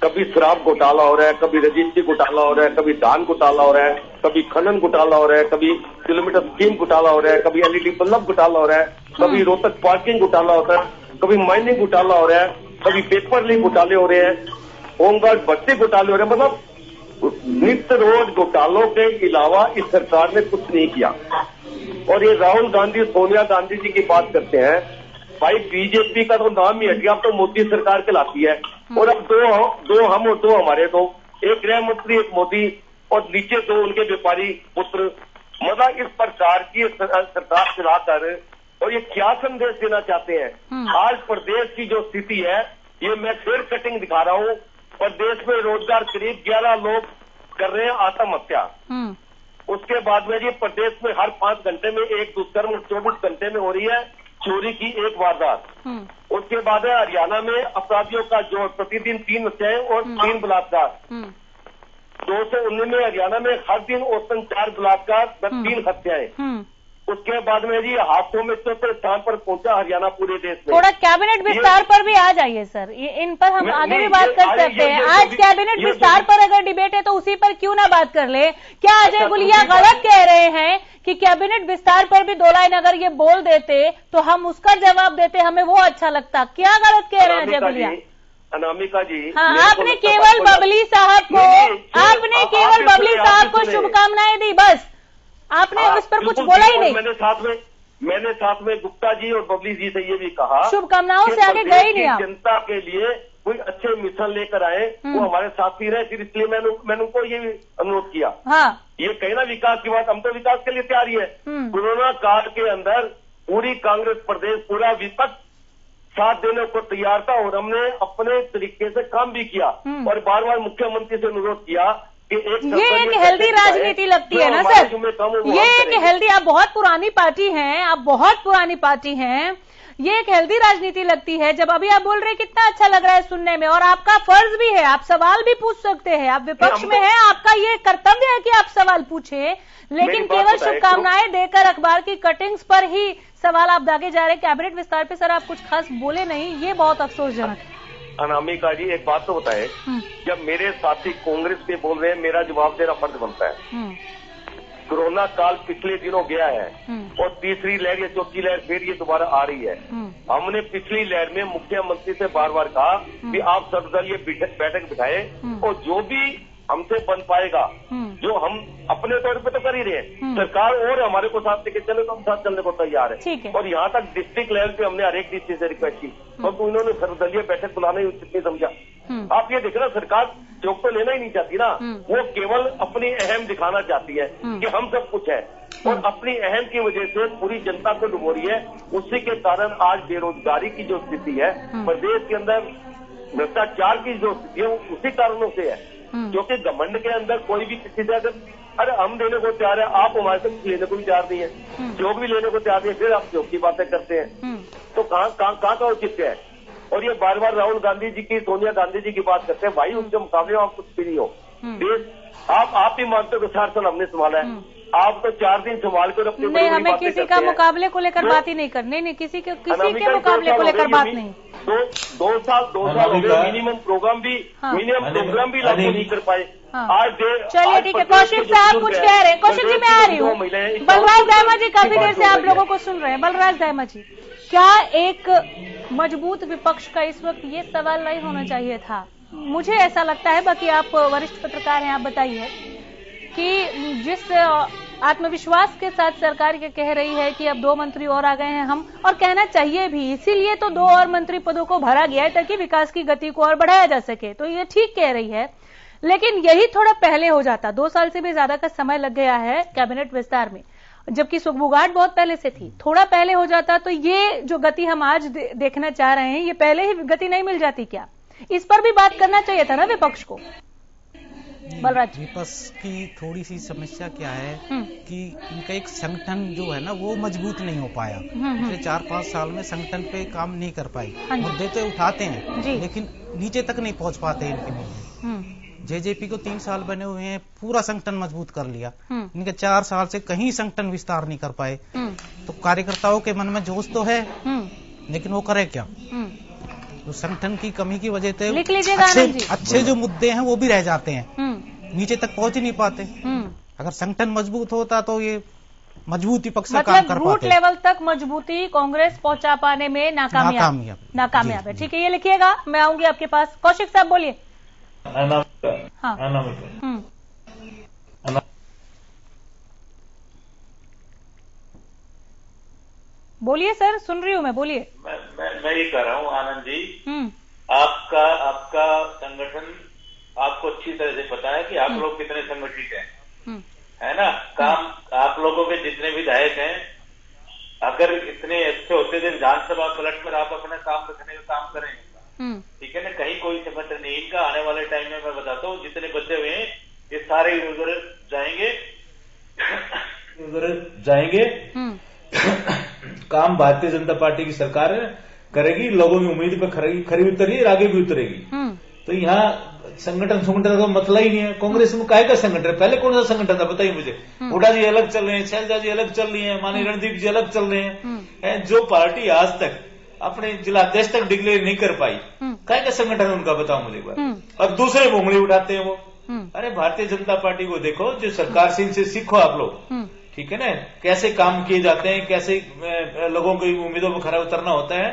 कभी शराब घोटाला हो रहा है, कभी रजिस्ट्री घोटाला हो रहा है, कभी धान घोटाला हो रहा है, कभी खनन घोटाला हो रहा है, कभी किलोमीटर स्कीम घोटाला हो रहा है, कभी एलईडी बल्ब घोटाला हो रहा है, कभी रोहतक पार्किंग घोटाला होता है, कभी माइनिंग घोटाला हो रहा है, कभी पेपर लीक घोटाले हो रहे हैं, होमगार्ड भर्ती घोटाले हो रहे हैं। मतलब नित्य रोज घोटालों के अलावा इस सरकार ने कुछ नहीं किया। और ये राहुल गांधी, सोनिया गांधी जी की बात करते हैं, भाई बीजेपी का तो नाम ही हट गया, अब तो मोदी सरकार कहलाती है। और अब दो हम और दो हमारे, दो, एक गृह मंत्री, एक मोदी, और नीचे दो उनके व्यापारी पुत्र। मतलब इस प्रकार की सरकार चलाकर और ये क्या संदेश देना चाहते हैं? आज प्रदेश की जो स्थिति है, ये मैं फिर कटिंग दिखा रहा हूँ। प्रदेश में रोजगार करीब 11 लोग कर रहे हैं आत्महत्या। उसके बाद में ये प्रदेश में हर 5 घंटे में एक दुष्कर्म, 24 घंटे में हो रही है चोरी की एक वारदात। उसके बाद है हरियाणा में अपराधियों का जो प्रतिदिन 3 हत्याएं और 3 बलात्कार। 219 में हरियाणा में हर दिन औसतन 4 बलात्कार, 3 हत्याएं। उसके बाद में जी हादसों में 4थे स्थान पर पहुंचा हरियाणा पूरे देश में। थोड़ा कैबिनेट विस्तार पर भी आ जाइए सर, ये इन पर हम आगे भी बात कर सकते हैं। आज कैबिनेट विस्तार पर अगर डिबेट है तो उसी पर क्यों ना बात कर ले। क्या अजय गुलिया गलत कह रहे हैं कि कैबिनेट विस्तार पर भी 2 लाइन अगर ये बोल देते तो हम उसका जवाब देते, हमें वो अच्छा लगता? क्या गलत कह रहे हैं अजय गुलिया? अनामिका जी, हाँ, आपने केवल बबली साहब को शुभकामनाएं दी, बस आपने उस पर कुछ बोला ही नहीं। मैंने साथ में गुप्ता जी और बबली जी से ये भी कहा, शुभकामनाओं से आगे गए नहीं आप। जनता के लिए कोई अच्छे मिशन लेकर आए, वो हमारे साथी रहे, फिर इसलिए मैंने उनको ये अनुरोध किया। हाँ, ये कहीं ना विकास की बात, हम तो विकास के लिए तैयार ही है। कोरोना काल के अंदर पूरी कांग्रेस प्रदेश, पूरा विपक्ष साथ देने को तैयार था और हमने अपने तरीके से काम भी किया और बार बार मुख्यमंत्री से अनुरोध किया कि ये एक हेल्दी राजनीति लगती है ना सर, ये एक हेल्दी, आप बहुत पुरानी पार्टी हैं, आप बहुत पुरानी पार्टी हैं, ये एक हेल्दी राजनीति लगती है। जब अभी आप बोल रहे हैं कितना अच्छा लग रहा है सुनने में, और आपका फर्ज भी है, आप सवाल भी पूछ सकते हैं, आप विपक्ष में हैं, आपका ये कर्तव्य है कि आप सवाल पूछे, लेकिन केवल शुभकामनाएं देकर अखबार की कटिंग्स पर ही सवाल आप दागे जा रहे हैं। कैबिनेट विस्तार पे सर आप कुछ खास बोले नहीं, ये बहुत अफसोसजनक है। अनामिका जी, एक बात तो बताए, जब मेरे साथी कांग्रेस के बोल रहे हैं, मेरा जवाब देना फर्ज बनता है। कोरोना काल पिछले दिनों गया है और तीसरी लहर या चौथी लहर फिर ये दोबारा आ रही है। हमने पिछली लहर में मुख्यमंत्री से बार बार कहा कि आप सर्वदलीय बैठक बिठाए और जो भी हमसे बन पाएगा, जो हम अपने तौर पे तो कर ही रहे हैं, सरकार और हमारे को साथ लेके चले तो हम साथ चलने को तैयार है। और यहाँ तक डिस्ट्रिक्ट लेवल पे हमने हर एक डिस्ट्रिक्ट से रिक्वेस्ट की और तो इन्होंने सर्वदलीय बैठक बुलाना ही उचित नहीं समझा। आप ये देख रहे, सरकार जोक तो लेना ही नहीं चाहती ना, वो केवल अपनी अहम दिखाना चाहती है कि हम सब कुछ है और अपनी अहम की वजह से पूरी जनता को डुबो रही है। उसी के कारण आज बेरोजगारी की जो स्थिति है प्रदेश के अंदर, भ्रष्टाचार की जो स्थिति है, उसी कारणों से है। क्योंकि घमंड के अंदर कोई भी किसी से अगर अरे हम देने को तैयार है, आप हमारे से कुछ लेने को भी तैयार नहीं है, जोग भी लेने को तैयार नहीं है, फिर आप जोग की बातें करते हैं, तो कहाँ का औचित्य है? और ये बार बार राहुल गांधी जी की, सोनिया गांधी जी की बात करते हैं, भाई उनके मुकाबले आप कुछ भी नहीं हो। देश आप ही मानते हो कि 4 साल हमने संभाला है, आप तो 4 दिन संभाल कर अपने नहीं, हमें किसी का मुकाबले को लेकर बात ही नहीं करनी, नहीं किसी के मुकाबले को लेकर बात नहीं। 2 साल हो गए, मिनिमम प्रोग्राम भी लागू नहीं कर पाए। आज चलिए ठीक है, कौशिक साहब कुछ कह रहे हैं। कौशिक जी मैं आ रही हूँ। बलराज दायमा जी काफी देर से आप लोगों को सुन रहे हैं। बलराज दायमा जी, क्या एक मजबूत विपक्ष का इस वक्त ये सवाल नहीं होना चाहिए था? मुझे ऐसा लगता है, बाकी आप वरिष्ठ पत्रकार हैं, आप बताइए कि जिस आत्मविश्वास के साथ सरकार ये कह रही है कि अब 2 मंत्री और आ गए हैं हम, और कहना चाहिए भी, इसीलिए तो 2 और मंत्री पदों को भरा गया है ताकि विकास की गति को और बढ़ाया जा सके, तो ये ठीक कह रही है। लेकिन यही थोड़ा पहले हो जाता, 2 साल से भी ज्यादा का समय लग गया है कैबिनेट विस्तार में, जबकि सुगबुगाहट बहुत पहले से थी। थोड़ा पहले हो जाता तो ये जो गति हम आज देखना चाह रहे हैं, ये पहले ही गति नहीं मिल जाती क्या? इस पर भी बात करना चाहिए था ना विपक्ष को। बलराज, विपक्ष की थोड़ी सी समस्या क्या है कि इनका एक संगठन जो है ना वो मजबूत नहीं हो पाया। पिछले 4-5 साल में संगठन पे काम नहीं कर पाई। मुद्दे तो उठाते हैं लेकिन नीचे तक नहीं पहुंच पाते इनके मुद्दे। जेजेपी को 3 साल बने हुए हैं, पूरा संगठन मजबूत कर लिया। इनके 4 साल से कहीं संगठन विस्तार नहीं कर पाए। तो कार्यकर्ताओं के मन में जोश तो है, लेकिन वो करे क्या? तो संगठन की कमी की वजह से अच्छे जो मुद्दे हैं वो भी रह जाते हैं, नीचे तक पहुंच ही नहीं पाते। अगर संगठन मजबूत होता तो ये मजबूत विपक्ष का काम कर पाते। रूट लेवल तक मजबूती कांग्रेस पहुंचा पाने में नाकामयाब है। ठीक है, ये लिखिएगा, मैं आऊंगी आपके पास। कौशिक साहब बोलिए। बोलिए सर, सुन रही हूँ मैं, बोलिए। मैं ये कह रहा हूँ आनंद जी, आपका संगठन, आपको अच्छी तरह से पता है कि आप लोग कितने संगठित हैं, है ना। काम आप लोगों के जितने विधायक हैं, अगर इतने अच्छे होते थे विधानसभा पलट कर आप अपना काम रखने का काम करें, ठीक है ना। कहीं कोई संगठन नहीं इनका। आने वाले टाइम में मैं बताता हूँ, जितने बचे हुए हैं ये सारे उधर जाएंगे। काम भारतीय जनता पार्टी की सरकार करेगी, लोगों की उम्मीद पे खरी उतरेगी और आगे भी उतरेगी। तो यहाँ संगठन का मतलब ही नहीं है। कांग्रेस में काहे का संगठन है? पहले कौन सा संगठन था बताइए मुझे। हुड्डा जी अलग चल रहे हैं, शैलजा जी अलग चल रही है, माननीय रणदीप जी अलग चल रहे हैं। जो पार्टी आज तक अपने जिलाध्यक्ष तक डिक्लेयर नहीं कर पाई, काहे का संगठन उनका बताओ मुझे एक बार। और दूसरे उंगली उठाते हैं वो। अरे भारतीय जनता पार्टी को देखो, जो सरकार से इनसे सीखो आप लोग, ठीक है ना। कैसे काम किए जाते हैं, कैसे लोगों की उम्मीदों पर खरा उतरना होता है,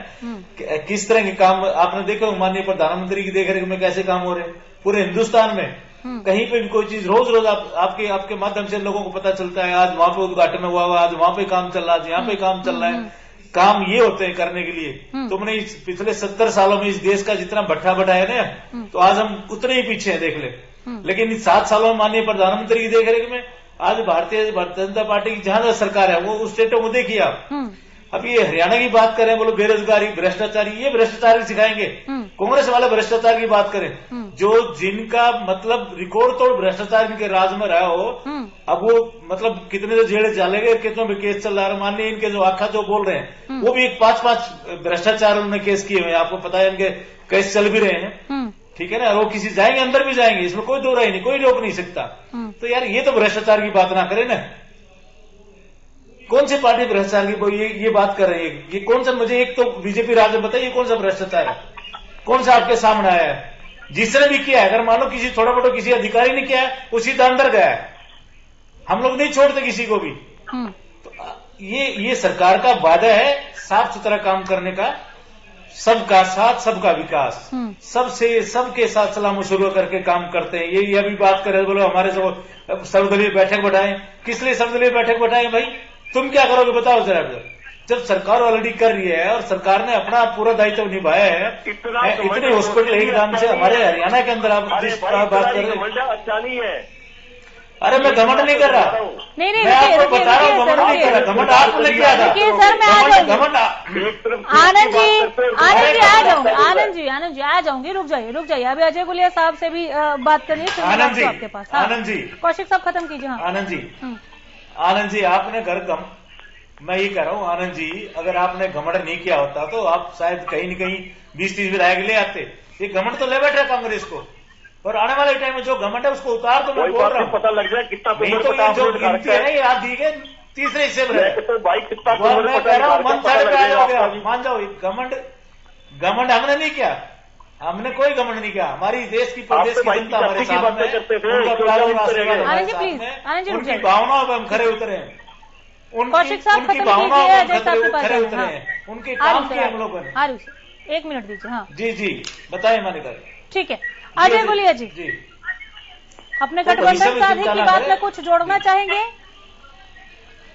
किस तरह के काम आपने देखो। माननीय प्रधानमंत्री की देखरेख में कैसे काम हो रहे हैं पूरे हिंदुस्तान में। कहीं पे भी कोई चीज रोज आपके माध्यम से लोगों को पता चलता है। आज वहां पे उद्घाटन हुआ, आज वहां पे काम चल रहा है, आज यहाँ पे काम चल रहा है। काम ये होते हैं करने के लिए। तुमने इस पिछले 70 सालों में इस देश का जितना भट्ठा बढ़ाया ना, तो आज हम उतने ही पीछे हैं, देख ले। लेकिन इस 7 सालों में माननीय प्रधानमंत्री की देखरेख में आज भारतीय जनता पार्टी की जहां सरकार है, वो उस स्टेटों को देखिए आप। अब ये हरियाणा की बात करें, बोलो बेरोजगारी, भ्रष्टाचारी, ये भ्रष्टाचारी सिखाएंगे। कांग्रेस वाले भ्रष्टाचार की बात करें, जो जिनका मतलब रिकॉर्ड तोड़ भ्रष्टाचार इनके राज में रहा हो, अब वो मतलब कितने तो जेल चलेंगे, कितनों में केस चल रहा है। माननीय इनके जो आखा जो बोल रहे हैं, वो भी 5-5 भ्रष्टाचार उन्होंने केस किए हुए हैं। आपको पता है इनके केस चल भी रहे हैं, ठीक है ना। वो किसी जाएंगे, अंदर भी जाएंगे, इसमें कोई दो राय नहीं, कोई रोक नहीं सकता। तो यार ये तो भ्रष्टाचार की बात ना करें ना। कौन सी पार्टी भ्रष्टाचार की ये बात कर रही है? ये कौन सा, मुझे एक तो बीजेपी राज्य बताइए कौन सा भ्रष्टाचार है, कौन सा आपके सामने आया है? जिसने भी किया है, अगर मान लो किसी थोड़ा मोटा किसी अधिकारी ने किया है, वो सीधा अंदर गया है। हम लोग नहीं छोड़ते किसी को भी। तो ये सरकार का वादा है साफ सुथरा काम करने का, सबका साथ सबका विकास, सबके साथ सलाह मशवरा करके काम करते हैं। ये अभी बात करें, बोलो हमारे सर्वदलीय बैठक बैठाएं। किस लिए सर्वदलीय बैठक बैठाएं भाई? तुम क्या करोगे बताओ जरा। जब सरकार ऑलरेडी कर रही है और सरकार ने अपना पूरा दायित्व निभाया है, इतने हॉस्पिटल एक दाम से हमारे हरियाणा के अंदर आप जिस बात कर रहे हैं, अच्छा नहीं है। अरे मैं घमंड नहीं कर रहा, नहीं मैं आपको बता रहा हूँ, घमंड नहीं कर रहा। घमंड आपने किया था। सर मैं आ जाऊंगी। आनंद जी आ जाऊंगी। रुक जाइए। अभी अजय गुलिया साहब से भी बात करनी है आनंद जी आपके पास। आनंद जी, कौशिक साहब खत्म कीजिए। आनंद जी आपने मैं ये कह रहा हूँ आनंद जी, अगर आपने घमंड नहीं किया होता तो आप शायद कहीं न कहीं 20-30 विधायक ले आते। ये घमंड तो ले बैठे कांग्रेस को, और आने वाले टाइम में जो घमंड है उसको उतार। तो मैं बोल रहा हूँ, पता लग जाए कितना नहीं तो ये जो गिनती है ना, ये आप दी गए तीसरे हिस्से में भाई कितना मैं कह रहा हूँ, मन साढ़े पे आ जाओगे, मान जाओ। घमंड हमने नहीं किया, हमने कोई घमंड नहीं किया। हमारी देश की प्रदेश की जनता हमारे साथ में, उनकी भावनाओं पर हम खरे उतरे हैं, उनकी भावनाओं पर खरे उतरे हैं, उनके काम किए हम लोगों ने। 1 मिनट दीजिए। हाँ जी बताइए मानिका। ठीक है, अजय गुलिया जी अपने गठबंधन साथी की बात में कुछ जोड़ना चाहेंगे?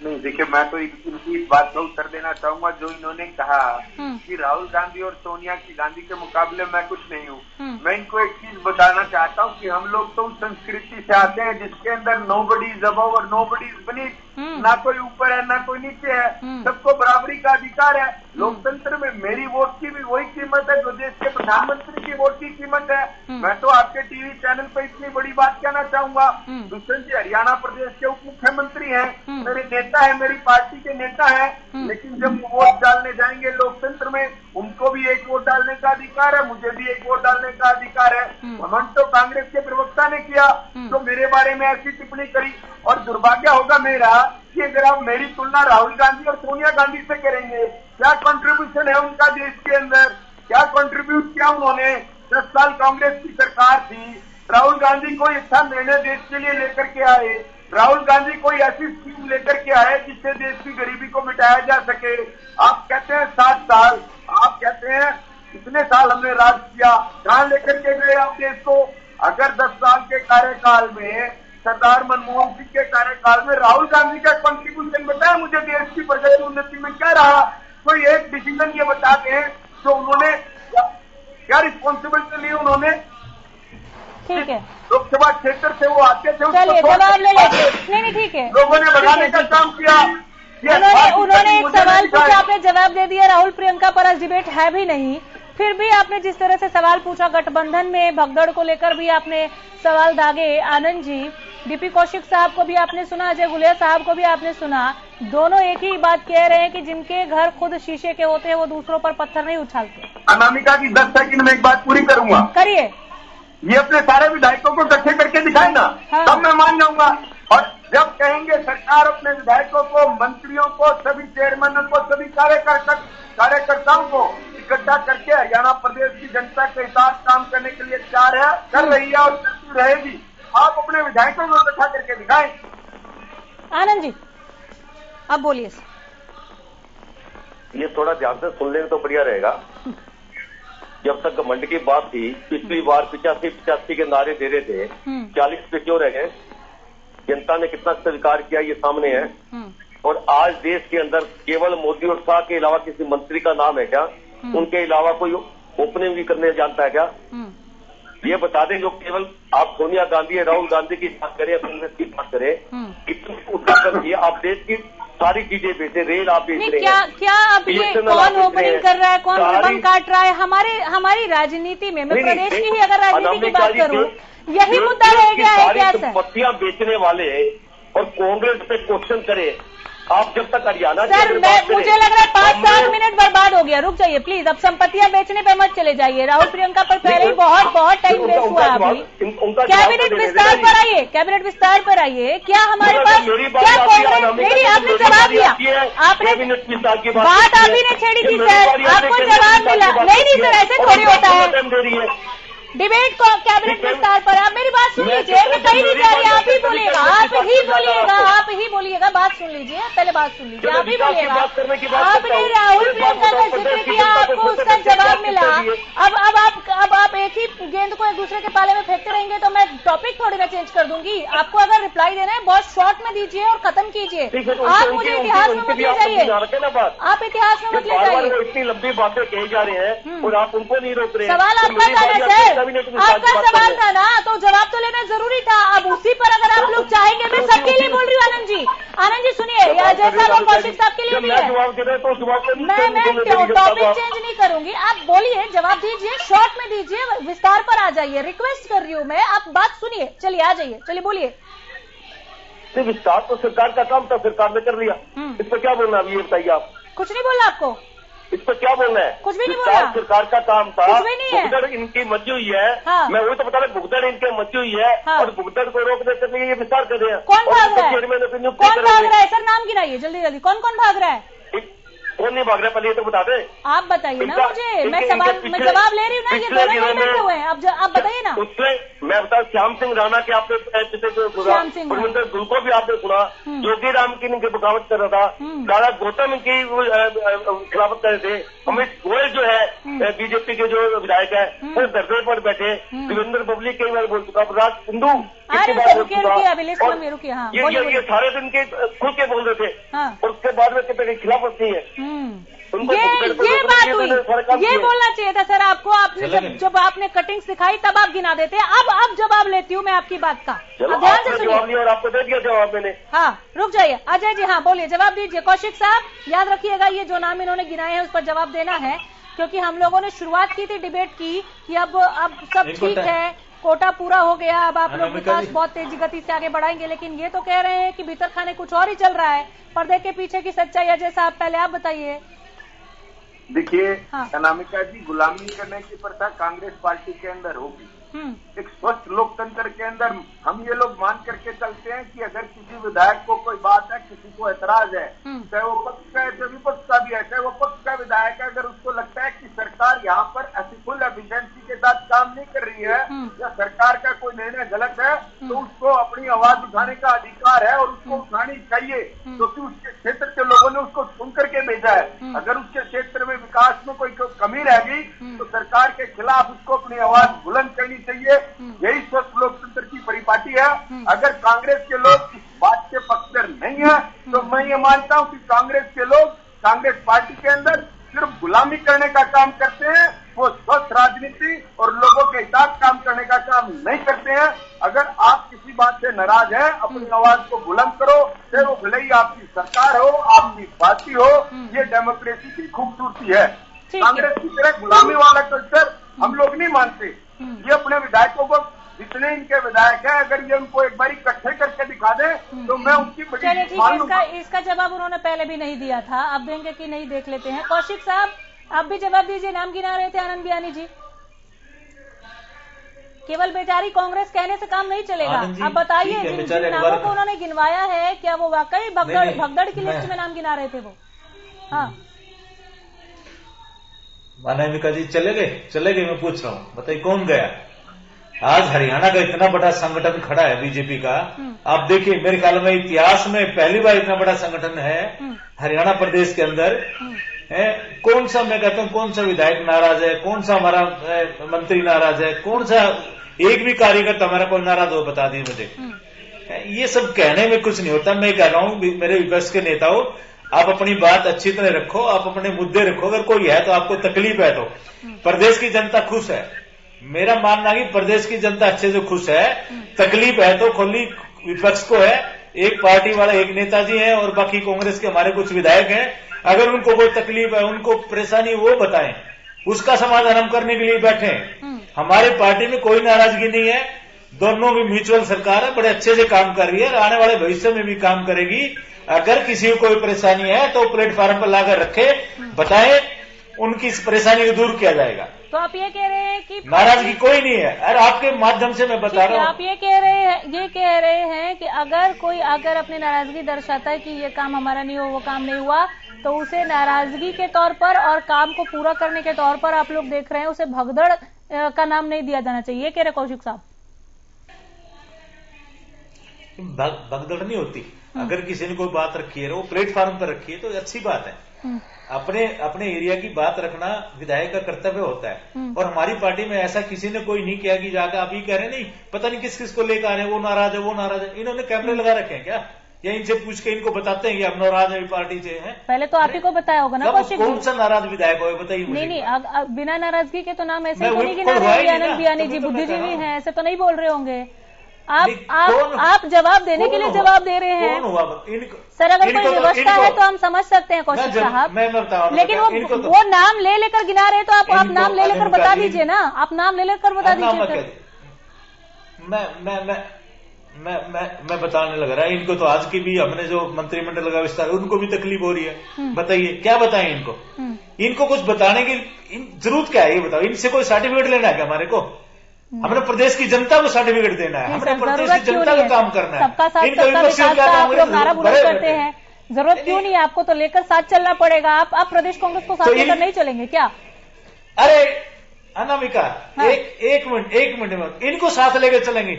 नहीं, देखिए मैं तो इनकी बात का उत्तर देना चाहूंगा। जो इन्होंने कहा कि राहुल गांधी और सोनिया गांधी के मुकाबले मैं कुछ नहीं हूँ, मैं इनको एक चीज बताना चाहता हूँ कि हम लोग तो उस संस्कृति से आते हैं जिसके अंदर नोबडी इज अबव और नोबडी इज बीनीथ। ना कोई ऊपर है ना कोई नीचे है, सबको बराबरी का अधिकार है। लोकतंत्र में मेरी वोट की भी वही कीमत है जो देश के प्रधानमंत्री की वोट की कीमत है। मैं तो आपके टीवी चैनल पर इतनी बड़ी बात कहना चाहूंगा, दुष्यंत जी हरियाणा प्रदेश के उप मुख्यमंत्री हैं, मेरे नेता है, मेरी पार्टी के नेता है, लेकिन जब वोट डालने जाएंगे लोकतंत्र में, उनको भी एक वोट डालने का अधिकार है, मुझे भी एक वोट डालने का का अधिकार है। घमंड तो कांग्रेस के प्रवक्ता ने किया तो मेरे बारे में ऐसी टिप्पणी करी। और दुर्भाग्य होगा मेरा कि अगर आप मेरी तुलना राहुल गांधी और सोनिया गांधी से करेंगे, क्या कंट्रीब्यूशन है उनका देश के अंदर, क्या कंट्रीब्यूट किया उन्होंने। 10 साल कांग्रेस की सरकार थी, राहुल गांधी कोई अच्छा निर्णय देश के लिए लेकर के आए, राहुल गांधी कोई ऐसी स्कीम लेकर के आए जिससे देश की गरीबी को मिटाया जा सके। आप कहते हैं 7 साल, आप कहते हैं इतने साल हमने राज किया, कहां लेकर के गए आप देश को। अगर 10 साल के कार्यकाल में सरदार मनमोहन सिंह के कार्यकाल में राहुल गांधी का कंट्रीब्यूशन बताया मुझे देश की प्रगति उन्नति में क्या रहा, कोई एक डिसीजन ये बता दें तो उन्होंने क्या रिस्पॉन्सिबिलिटी ली उन्होंने। ठीक है, लोकसभा क्षेत्र से वो आते थे, चलिए जवाब ले लेते। नहीं ठीक है, लोगों ने बढ़ाने का काम किया। उन्होंने एक सवाल पूछा, आपने जवाब दे दिया। राहुल प्रियंका पर आज डिबेट है भी नहीं, फिर भी आपने जिस तरह से सवाल पूछा, गठबंधन में भगदड़ को लेकर भी आपने सवाल दागे। आनंद जी, डीपी कौशिक साहब को भी आपने सुना, अजय गुलेरिया साहब को भी आपने सुना, दोनों एक ही बात कह रहे हैं कि जिनके घर खुद शीशे के होते हैं वो दूसरों पर पत्थर नहीं उछालते। अनामिका की 10 सेकंड में एक बात पूरी करूंगा। करिए। ये अपने सारे विधायकों को इकट्ठे करके दिखाए ना, तब मैं मान जाऊंगा। और जब कहेंगे सरकार अपने विधायकों को, मंत्रियों को, सभी चेयरमैनों को, सभी कार्यकर्ताओं को इकट्ठा करके हरियाणा प्रदेश की जनता के साथ काम करने के लिए तैयार है, कर रही है और करती रहेगी। आप अपने विधायकों को इकट्ठा करके दिखाएं। आनंद जी अब बोलिए। ये थोड़ा ध्यान से सुन लेंगे तो बढ़िया रहेगा। जब तक घमंड की बात थी, पिछली बार 85 के नारे दे रहे थे, 40 पे क्यों रह गए। जनता ने कितना स्वीकार किया ये सामने है। और आज देश के अंदर केवल मोदी और शाह के अलावा किसी मंत्री का नाम है क्या? उनके अलावा कोई ओपनिंग भी करने जानता है क्या? ये बता दें, जो केवल आप सोनिया गांधी, राहुल गांधी की बात करें या कांग्रेस की बात करें, कितनी उठाकर दिए आप देश की सारी चीजें बेचे, रेल आप बेच रहे हैं। क्या अब ये कौन ओपनिंग कर रहा है, कौन रिबन काट रहा है? हमारी राजनीति में, मैं प्रदेश की ही अगर राजनीति की बात करूं, यही मुद्दा रह गया है क्या सर? पत्तियां बेचने वाले और कांग्रेस पे क्वेश्चन करे आप जब तक हरियाणा सर, मुझे लग रहा है 5-7 मिनट बर्बाद हो गया। रुक जाइए प्लीज, अब संपत्तियां बेचने पे मत चले जाइए। राहुल प्रियंका पर पहले ही बहुत टाइम वेस्ट हुआ है। अभी कैबिनेट विस्तार पर आइए, कैबिनेट विस्तार पर आइए। क्या हमारे पास, क्या कांग्रेस, नहीं आपने जवाब दिया, आपने बात आप ही ने छेड़ी थी सर, आपको जवाब मिला। नहीं सर, ऐसे थोड़ी होता है डिबेट को। कैबिनेट विस्तार पर आप मेरी बात सुन लीजिए, मैं कहीं नहीं जा रही, आप ही बोलिएगा, आप ही बोलिएगा, बात सुन लीजिए, पहले बात सुन लीजिए, आप ही बोलिएगा। आपने राहुल प्रियंका का जिक्र किया, आपको उसका जवाब मिला। अब आप एक ही गेंद को एक दूसरे के पाले में फेंकते रहेंगे तो मैं टॉपिक थोड़ी ना चेंज कर दूंगी। आपको अगर रिप्लाई देना है बहुत शॉर्ट में दीजिए और खत्म कीजिए। आप मुझे इतिहास में मत ले जाइए, आप इतिहास में मत ले जाइए। इतनी लंबी बातें कही जा रही हैं और आप उनको नहीं रोक रहे। सवाल आपका था ना सर, आपका सवाल था ना, तो जवाब तो लेना जरूरी था। अब उसी पर अगर आप लोग चाहेंगे, मैं सबके लिए बोल रही हूँ आनंद जी सुनिए, या जैसा वो कौशिक साहब के लिए भी है, मैं टॉपिक चेंज नहीं करूंगी। आप बोलिए, जवाब दीजिए, शॉर्ट में दीजिए, विस्तार पर आ जाइए, रिक्वेस्ट कर रही हूँ मैं, आप बात सुनिए। चलिए आ जाइए, चलिए बोलिए। विस्तार तो सरकार का काम था, सरकार ने कर लिया, इस पर क्या बोलना है ये बताइए आप। कुछ नहीं बोलना आपको, इस पर क्या बोलना है? कुछ भी नहीं बोला, सरकार का काम था। कुछ भी नहीं है, भुगदड़ इनकी मची हुई है। हाँ। मैं वही तो बता रहा, भुगदड़ इनके मची हुई है। हाँ। और भुगदड़ को रोकने के लिए ये विस्तार कर रहे हैं। कौन भाग रहा है सर? नाम गिनाइए जल्दी जल्दी, कौन कौन भाग रहा है? कौन नहीं भाग रहा, पहले ये तो बता दें। आप बताइए ना मुझे, मैं जवाब ले रही हूँ ना, ये दोनों नहीं बैठे हुए हैं। आप बताइए ना। उसमें मैं बता, श्याम सिंह राणा के आपने परमिंदर गुल को भी आपने सुना, योगी राम की इनकी बगावत कर रहा था, दादा गौतम की खिलाफत कर रहे थे, अमित गोयल जो है बीजेपी के जो विधायक है वो धरने पर बैठे, देवेंद्र बबली कई बार बोल चुका, राज सिंधु ये सारे दिन के खुल के बोल रहे थे। और उसके बाद में कितने खिलाफत नहीं है। ये बात हुई, ये बोलना चाहिए था सर आपको। आपने जब आपने कटिंग्स दिखाई तब आप गिना देते। अब जवाब लेती हूँ मैं आपकी बात का, ध्यान से सुनिए। और आपको दे दिया जवाब मैंने। हाँ रुक जाइए अजय जी, हाँ बोलिए, जवाब दीजिए। कौशिक साहब याद रखिएगा, ये जो नाम इन्होंने गिनाए हैं उस पर जवाब देना है, क्योंकि हम लोगों ने शुरुआत की थी डिबेट की कि अब सब ठीक है, कोटा पूरा हो गया, अब आप लोग विकास बहुत तेजी गति से आगे बढ़ाएंगे। लेकिन ये तो कह रहे हैं कि भीतर खाने कुछ और ही चल रहा है, पर्दे के पीछे की सच्चाई। अजय साहब पहले आप बताइए। देखिए अनामिका जी, गुलामी करने की प्रथा कांग्रेस पार्टी के अंदर होगी। एक स्वस्थ लोकतंत्र के अंदर हम ये लोग मान करके चलते हैं कि अगर किसी विधायक को कोई बात है, किसी को ऐतराज है, चाहे वो पक्ष का है चाहे विपक्ष का भी है, चाहे वो पक्ष का विधायक है, अगर उसको लगता है कि सरकार यहाँ पर फुल एफिशिएंसी के साथ काम नहीं कर रही है या सरकार का कोई निर्णय गलत है, तो उसको अपनी आवाज उठाने का अधिकार है और उसको उठानी चाहिए, क्योंकि उसके क्षेत्र के लोगों ने उसको चुन करके भेजा है। अगर उसके क्षेत्र में विकास में कोई कमी रह गई तो सरकार के खिलाफ उसको अपनी आवाज बुलंद करनी चाहिए। यही स्वस्थ लोकतंत्र की परिपाटी है। अगर कांग्रेस के लोग इस बात के पक्षधर नहीं है तो मैं ये मानता हूं कि कांग्रेस के लोग कांग्रेस पार्टी के अंदर सिर्फ गुलामी करने का काम करते हैं, वो स्वस्थ राजनीति और लोगों के हिसाब काम करने का काम नहीं करते हैं। अगर आप किसी बात से नाराज हैं, अपनी आवाज को बुलंद करो, फिर वो भले ही आपकी सरकार हो, आपकी पार्टी हो, ये डेमोक्रेसी की खूबसूरती है। कांग्रेस की तरह गुलामी वाला कल्चर हम लोग नहीं मानते। ये अपने विधायकों को, जितने इनके विधायक हैं, अगर ये उनको एक बार इकट्ठे करके दिखा दें तो मैं उनकी बड़ी इसका जवाब उन्होंने पहले भी नहीं दिया था, अब देंगे कि नहीं देख लेते हैं। कौशिक साहब आप भी जवाब दीजिए, नाम गिना रहे थे आनंद बियानी जी। केवल बेचारी कांग्रेस कहने से काम नहीं चलेगा, अब बताइए जिन नामों को उन्होंने गिनवाया है क्या वो वाकई भगदड़ की लिस्ट में नाम गिना रहे थे वो? हाँ अनामिका जी चले गए, मैं पूछ रहा हूँ, बताइए कौन गया? आज हरियाणा का इतना बड़ा संगठन खड़ा है बीजेपी का, आप देखिए, मेरे ख्याल में इतिहास में पहली बार इतना बड़ा संगठन है हरियाणा प्रदेश के अंदर। कौन सा, मैं कहता हूँ, कौन सा विधायक नाराज है, कौन सा हमारा मंत्री नाराज है, कौन सा एक भी कार्यकर्ता हमारा कोई नाराज हो, बता दिए मुझे। ये सब कहने में कुछ नहीं होता। मैं कह रहा हूँ मेरे विपक्ष के नेताओं, आप अपनी बात अच्छी तरह रखो, आप अपने मुद्दे रखो। अगर कोई है तो आपको तकलीफ है तो प्रदेश की जनता खुश है, मेरा मानना है कि प्रदेश की जनता अच्छे से खुश है। तकलीफ है तो खुली विपक्ष को है, एक पार्टी वाला एक नेताजी है और बाकी कांग्रेस के हमारे कुछ विधायक हैं। अगर उनको कोई तकलीफ है, उनको परेशानी, वो बताएं, उसका समाधान हम करने के लिए बैठे हैं। हमारे पार्टी में कोई नाराजगी नहीं है, दोनों भी म्यूचुअल सरकार है, बड़े अच्छे से काम कर रही है और आने वाले भविष्य में भी काम करेगी। अगर किसी को कोई परेशानी है तो प्लेटफॉर्म पर लाकर रखे, बताएं, उनकी इस परेशानी को दूर किया जाएगा। तो आप ये कह रहे हैं कि नाराजगी कोई नहीं है, और आपके माध्यम से मैं बता रहा हूँ, आप ये कह रहे हैं कि अगर कोई आकर अपनी नाराजगी दर्शाता है कि ये काम हमारा नहीं हो, वो काम नहीं हुआ, तो उसे नाराजगी के तौर पर और काम को पूरा करने के तौर पर आप लोग देख रहे हैं, उसे भगदड़ का नाम नहीं दिया जाना चाहिए, ये कह रहे कौशिक साहब। भगदड़ नहीं होती। अगर किसी ने कोई बात रखी है, वो प्लेटफॉर्म पर रखी है तो अच्छी बात है। अपने एरिया की बात रखना विधायक का कर्तव्य होता है। और हमारी पार्टी में ऐसा किसी ने कोई नहीं किया कि जाकर आप ही कह रहे नहीं, पता नहीं किस किस को लेकर आ रहे हैं, वो नाराज है, वो नाराज है। इन्होंने कैमरे लगा रखे हैं क्या, या इनसे पूछ के इनको बताते हैं कि हम नाराज है पार्टी से हैं? पहले तो आप ही को बताया होगा ना कौशिक, कौन सा नाराज विधायक हो बताइए मुझे। नहीं, बिना नाराजगी के तो नाम ऐसे तो नहीं गिना रहे आनंद बियानी जी, बुद्धिजीवी हैं, ऐसे तो नहीं बोल रहे होंगे आप जवाब देने के लिए जवाब दे रहे हैं। सर अगर कोई व्यवस्था है तो हम समझ सकते हैं कौशिक साहब, लेकिन वो नाम ले लेकर गिना रहे, तो आप नाम ले लेकर बता दीजिए ना, आप नाम ले लेकर बता दीजिए। मैं बताने लग रहा है, इनको तो आज की भी हमने जो मंत्रिमंडल का विस्तार, उनको भी तकलीफ हो रही है। बताइए क्या बताएं इनको कुछ बताने की जरूरत क्या है, ये बताओ। इनसे कोई सर्टिफिकेट लेना है क्या हमारे को? हमने प्रदेश की जनता को सर्टिफिकेट देना है, हमने प्रदेश की जनता को काम करना है। सबका साथ सबका विकास का आप लोग नारा बुलंद करते हैं, जरूरत क्यों नहीं है? आपको तो लेकर साथ चलना पड़ेगा। आप प्रदेश कांग्रेस को साथ लेकर नहीं चलेंगे क्या? अरे अनामिका, एक मिनट, इनको साथ लेकर चलेंगे?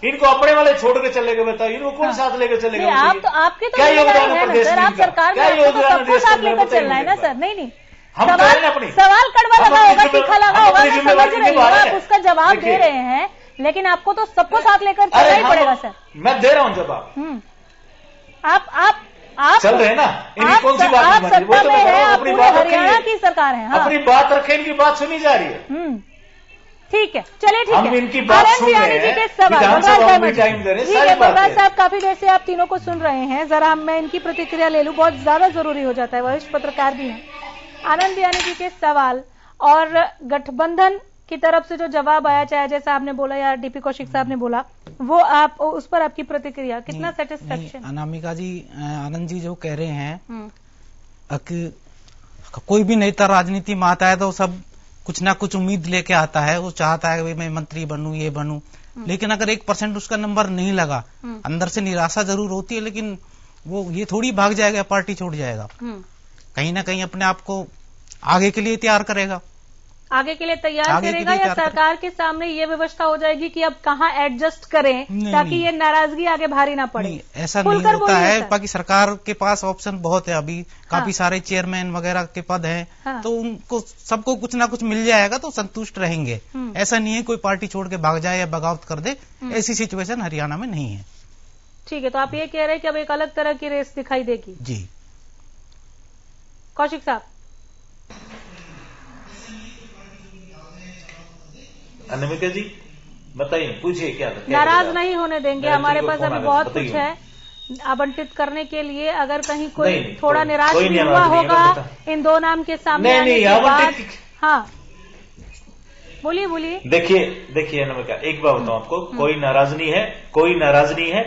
इनको अपने वाले छोड़ के चलेंगे? बताओ, इनको कौन साथ लेकर चलेगा? आप तो आपके तो योगदान है ना सर, आप सरकार में सबको साथ लेकर चलना है ना सर। नहीं, सवाल कड़वा लगा होगा, तीखा लगा होगा, मैं समझ रही हूँ, आप उसका जवाब दे रहे हैं, लेकिन आपको तो सबको साथ लेकर चलना ही पड़ेगा सर। मैं दे रहा हूँ जवाब। आप चल रहे हैं ना, इनकी कौन सी बात? आप सत्ता में है, आप पूरे हरियाणा की सरकार है, अपनी बात रखें, इनकी बात सुनी जा रही है। ठीक है, चलिए ठीक है। हम इनकी बात सुन रहे हैं, जी के सवाल बलराज साहब काफी देर से आप तीनों को सुन रहे हैं, जरा मैं इनकी प्रतिक्रिया ले लूं, बहुत ज्यादा जरूरी हो जाता है, वरिष्ठ पत्रकार भी हैं। आनंद बियानी जी के सवाल और गठबंधन की तरफ से जो जवाब आया, चाहे जैसा आपने बोला या डीपी कौशिक साहब ने बोला, वो आप उस पर आपकी प्रतिक्रिया, कितना सेटिस्फेक्शन? अनामिका जी, आनंद जी जो कह रहे हैं कि कोई भी नेता राजनीति में आता है तो सब कुछ ना कुछ उम्मीद लेके आता है, वो चाहता है कि मैं मंत्री बनूं, ये बनूं, लेकिन अगर 1% उसका नंबर नहीं लगा, अंदर से निराशा जरूर होती है, लेकिन वो ये थोड़ी भाग जाएगा, पार्टी छोड़ जाएगा, कहीं ना कहीं अपने आप को आगे के लिए तैयार करेगा, आगे के लिए तैयार करेगा, या सरकार के सामने ये व्यवस्था हो जाएगी कि अब कहाँ एडजस्ट करें ताकि ये नाराजगी आगे भारी ना पड़े। ऐसा नहीं होता है, बाकी सरकार के पास ऑप्शन बहुत है, अभी काफी सारे चेयरमैन वगैरह के पद हैं, तो उनको सबको कुछ ना कुछ मिल जाएगा तो संतुष्ट रहेंगे। ऐसा नहीं है कोई पार्टी छोड़ के भाग जाए या बगावत कर दे, ऐसी सिचुएशन हरियाणा में नहीं है। ठीक है, तो आप ये कह रहे हैं कि अब एक अलग तरह की रेस दिखाई देगी। जी कौशिक साहब। अनामिका जी बताइए, पूछिए क्या नाराज नहीं होने देंगे, हमारे पास अभी बहुत कुछ है आवंटित करने के लिए। अगर कहीं कोई थोड़ा निराश भी हुआ होगा इन दो नाम के सामने आने के बाद। हाँ बोलिए। देखिए अनामिका, एक बात बताऊं आपको, कोई नाराज नहीं है,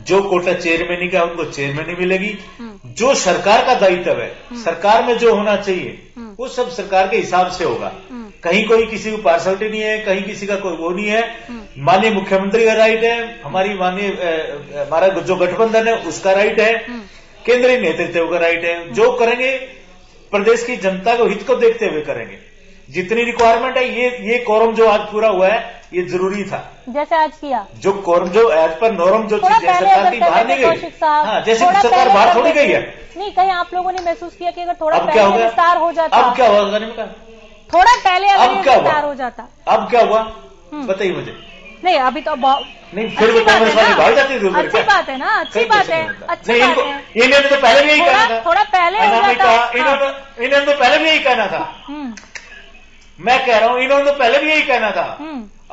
जो कोटा चेयरमैन का उनको चेयरमैन मिलेगी, जो सरकार का दायित्व है, सरकार में जो होना चाहिए वो सब सरकार के हिसाब से होगा। कहीं कोई किसी को पार्सलिटी नहीं है, कहीं किसी का कोई वो नहीं है। माननीय मुख्यमंत्री का राइट है, हमारा जो गठबंधन है उसका राइट है, केंद्रीय नेतृत्व का राइट है। जो करेंगे प्रदेश की जनता को हित को देखते हुए करेंगे। जितनी रिक्वायरमेंट है, ये कोरम जो आज पूरा हुआ है ये जरूरी था, जैसे आज किया जो कोरम जो एज पर नॉर्म जो चीज सरकार की बाहर नहीं गई, हाँ, जैसे सरकार बाहर थोड़ी गई है। नहीं, कहीं आप लोगों ने महसूस किया कि अगर थोड़ा पहले विस्तार हो जाता, अब क्या होगा? थोड़ा पहले अगर विस्तार हो जाता, अब क्या हुआ बताइए मुझे। नहीं अभी तो नहीं, फिर भी कांग्रेस वाले भाग जाती है। अच्छी बात है ना, अच्छी बात है। इन्होंने तो पहले भी यही कहना था, थोड़ा पहले इन्होंने तो पहले भी यही कहना था। मैं कह रहा हूँ इन्होंने तो पहले भी यही कहना था।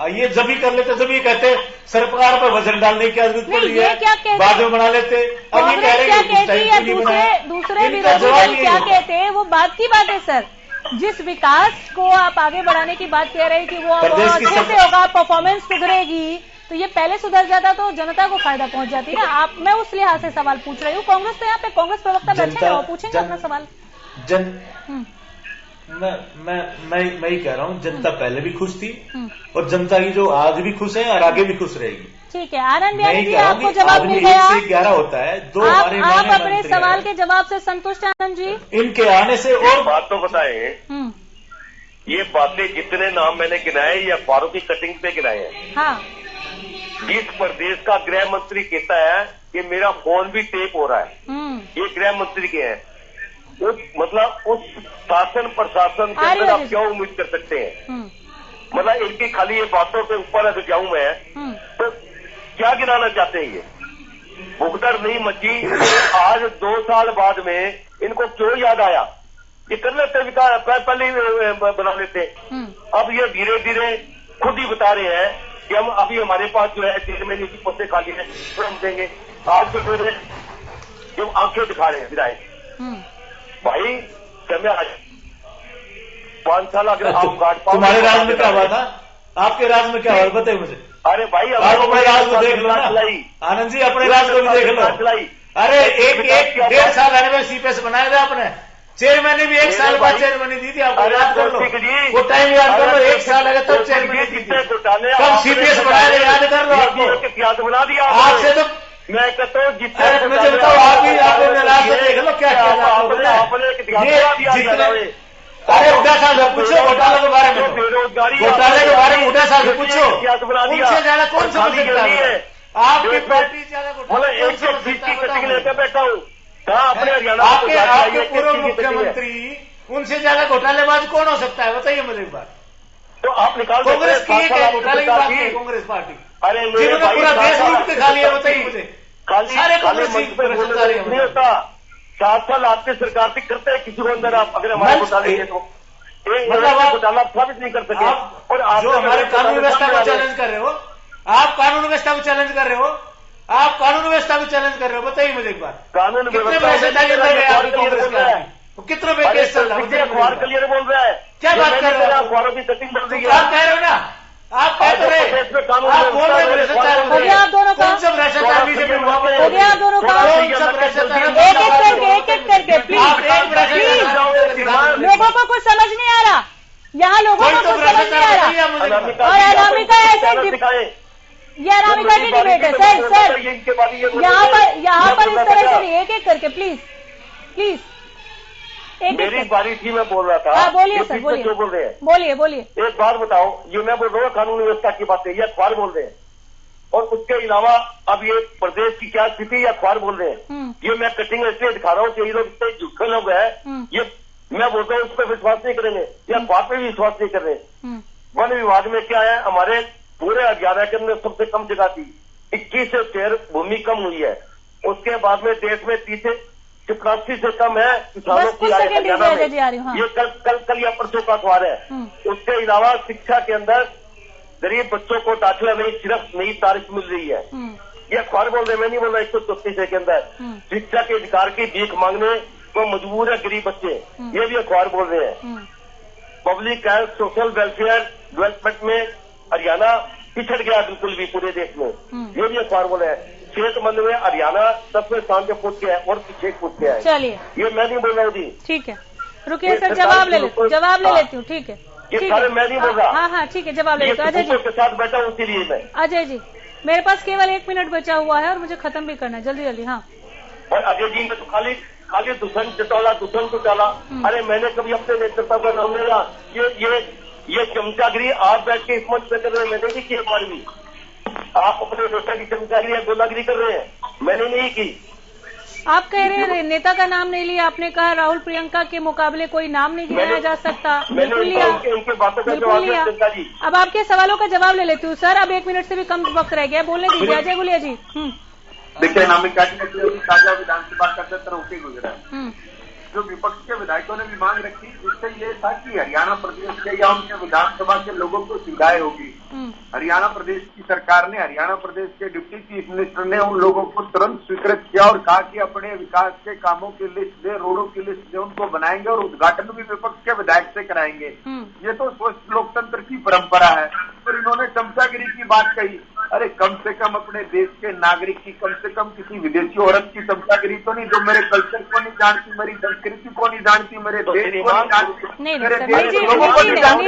ये जब भी कर लेते जब ये कहते सरकार पर वजन डालने की जरूरत पड़ रही है, बाद में बना लेते। अब ये कह रहे हैं दूसरे विरोधी दल क्या कहते हैं, वो बात की बात है सर। जिस विकास को आप आगे बढ़ाने की बात कह रहे हैं कि वो अच्छे से होगा, परफॉर्मेंस सुधरेगी, तो ये पहले सुधर जाता तो जनता को फायदा पहुंच जाती ना। आप मैं उस लिहाज से सवाल पूछ रही हूँ। कांग्रेस तो यहाँ पे कांग्रेस प्रवक्ता बैठे हैं, वो पूछेंगे अपना सवाल। मैं ही कह रहा हूँ, जनता पहले भी खुश थी और जनता की जो आज भी खुश है और आगे भी खुश रहेगी। ठीक है, आनंद बिहारी जी आपको जवाब मिल गया। 11 होता है, दो आप अपने सवाल के जवाब से संतुष्ट हैं आनंद जी? इनके आने से और बात तो बताए, ये बातें जितने नाम मैंने गिनाए ये अखबारों की कटिंग पे गिनाए हैं। हाँ, जिस प्रदेश का गृह मंत्री कहता है कि मेरा फोन भी टेप हो रहा है, ये गृह मंत्री के हैं। उस शासन प्रशासन के अंदर आप क्या उम्मीद कर सकते हैं? मतलब इनकी खाली ये बातों के ऊपर अगर जाऊं मैं तो क्या गिनाना चाहते हैं? ये भुगदड़ नहीं मची। आज 2 साल बाद में इनको क्यों याद आया? ये कर लेते विकास पहले बना लेते। अब ये धीरे धीरे खुद ही बता रहे हैं कि हम अभी हमारे पास जो है चेयरमैन की पोस्टें खाली है, तो हम देंगे। आज तो जो आंखें दिखा रहे हैं विधायक भाई, समय 5 साल अगर आप गार्ड तुम्हारे राज में क्या हुआ था? आपके राज में क्या हुआ बताइए मुझे। अरे भाई आप अपने राज को देख लो ना आनंद जी, अपने राज को भी देख लो। अरे एक 1.5 साल रहने में सीपीएस बनाया था आपने, चेयरमैन ने भी 1 साल बाद चेयरमैन दी थी। आपको याद कर लो, वो टाइम याद कर लो, 1 साल लगा तब चेयरमैन दी थी, तब सीपीएस बनाया, याद कर लो। आपको बना दिया आपसे तो मैं कहता हूँ जितने मुझे बताओ, आप भी आपने राज को देख लो क्या किया आपने। अरे उठा साहब से पूछो घोटाले के बारे में, घोटाले के बारे में उठा साहब से पूछो, उनसे ज्यादा कौन समझ सकता है? आपकी पार्टी ज्यादा कटिंग लेकर बैठा हूँ अपने हरियाणा। आपके पूर्व मुख्यमंत्री उनसे ज्यादा घोटालेबाज कौन हो सकता है बताइए मुझे एक बार। तो आप निकाल कांग्रेस की घोटाले की बात की, कांग्रेस पार्टी जिन्होंने पूरा देश लूट के खा लिया बताइए मुझे। सारे कांग्रेस नहीं होता। 7 साल आपकी सरकार भी करते हैं किसी को अंदर, आप अगर हमारे घोटाले तो मतलब घोटाला साबित नहीं कर सके। और आप जो हमारे कानून व्यवस्था को चैलेंज कर रहे हो, आप कानून व्यवस्था को चैलेंज कर रहे हो, आप कानून व्यवस्था को चैलेंज कर रहे हो बताइए मुझे एक बार। कानून कितने भ्रष्टाचार कांग्रेस का, कितने पे केस चल रहा है? अखबार क्लियर बोल रहा है, क्या बात कर रहे हो? अखबारों की कटिंग बन रही है। आप कह रहे हो ना, आप कह रहे प्रदेश में कानून आप बोल रहे भ्रष्टाचार हो गया आप दोनों का, कौन सा भ्रष्टाचार बीजेपी में हुआ? हो गया आप दोनों का, कौन सा भ्रष्टाचार? एक एक करके प्लीज लोगों को कुछ समझ नहीं आ रहा, यहाँ लोगों को कुछ समझ नहीं आ रहा। और अनामिका ऐसे ये अनामिका की डिबेट है सर यहाँ पर इस तरह से नहीं, एक एक करके प्लीज प्लीज एक मेरी बारी थी, मैं बोल रहा था। हाँ बोलिए सर, बोलिए जो बोल रहे हैं, बोलिए। एक बात बताओ, ये मैं बोल रहा हूँ कानून व्यवस्था की बात है, ये अखबार बोल रहे हैं, और उसके अलावा अब ये प्रदेश की क्या स्थिति ये अखबार बोल रहे हैं। ये मैं कटिंग इसलिए दिखा रहा हूँ कि ये लोग इतने झूठे लोग हैं, ये मैं बोलता हूँ उस पर विश्वास नहीं करेंगे, ये अखबार पे भी विश्वास नहीं कर रहे। वन विभाग में क्या है, हमारे पूरे 11 के अंदर सबसे कम जगह थी, 21 शेर भूमि कम हुई है। उसके बाद में देश में 83 से कम है किसानों की आय हरियाणा में। ये कल या परसों का अखबार है। उसके अलावा शिक्षा के अंदर गरीब बच्चों को दाखिला नहीं, सिर्फ नई तारीख मिल रही है। ये अखबार बोल रहे, मैं नहीं बोल रहा। 134 के अंदर शिक्षा के अधिकार की भीख मांगने को मजबूर है गरीब बच्चे, ये भी अखबार बोल रहे हैं। Public health social welfare development में हरियाणा पिछड़ गया बिल्कुल भी पूरे देश में, ये भी अखबार बोले हैं। सेहतमंद में हरियाणा 10वें स्थान पे पहुंच गया है और पीछे कूद गया है। चलिए ये मैं नहीं बोल रहा हूँ जी, ठीक है, रुकिए सर, जवाब ले लेती हूँ। ठीक है, ये सारे मैं नहीं बोल रहा। हाँ ठीक है, जवाब ले लेती हूँ। अजय जी के साथ बैठा हूँ इसीलिए मैं। अजय जी मेरे पास केवल 1 मिनट बचा हुआ है और मुझे खत्म भी करना है, जल्दी। हाँ, और अजय जी ने तो खाली दूषण चटौला, दूषण को डाला। अरे मैंने कभी अपने नेतृत्व का नाम लिया? ये चमचागिरी आप बैठ के इस मंच पे कर रहे हैं, मैंने नहीं की एक बार भी। आप अपने नेता की चमचागिरी या गोलागिरी कर रहे हैं, मैंने नहीं की। आप कह रहे हैं नेता का नाम नहीं लिया, आपने कहा राहुल प्रियंका के मुकाबले कोई नाम नहीं गिनाया जा सकता। बिल्कुल लिया, बिल्कुल लिया। अब आपके सवालों का जवाब ले लेती हूँ सर, अब 1 मिनट से भी कम वक्त रह गया, बोलने दीजिए। अजय गुलिया जी। देखिए, अनामिका जी ने ताजा विधानसभा का सत्र होके गुजरा, जो विपक्ष के विधायकों ने भी मांग रखी, जिससे ये था कि हरियाणा प्रदेश के या उनके विधानसभा के लोगों को सुविधाएं होगी। हरियाणा प्रदेश की सरकार ने, हरियाणा प्रदेश के डिप्टी चीफ मिनिस्टर ने उन लोगों को तुरंत स्वीकृत किया और कहा कि अपने विकास के कामों की लिस्ट दे, रोडों की लिस्ट दे, उनको बनाएंगे और उद्घाटन भी विपक्ष के विधायक से कराएंगे। ये तो स्वस्थ लोकतंत्र की परंपरा है। और इन्होंने चमचागिरी की बात कही। अरे कम से कम अपने देश के नागरिक की, कम से कम किसी विदेशी औरत की चमचागिरी तो नहीं, जो मेरे कल्चर को नहीं जानती, मेरी संस्कृति को नहीं जानती, मेरे देश को नहीं जानती, मेरे देश के लोगों को नहीं जानती,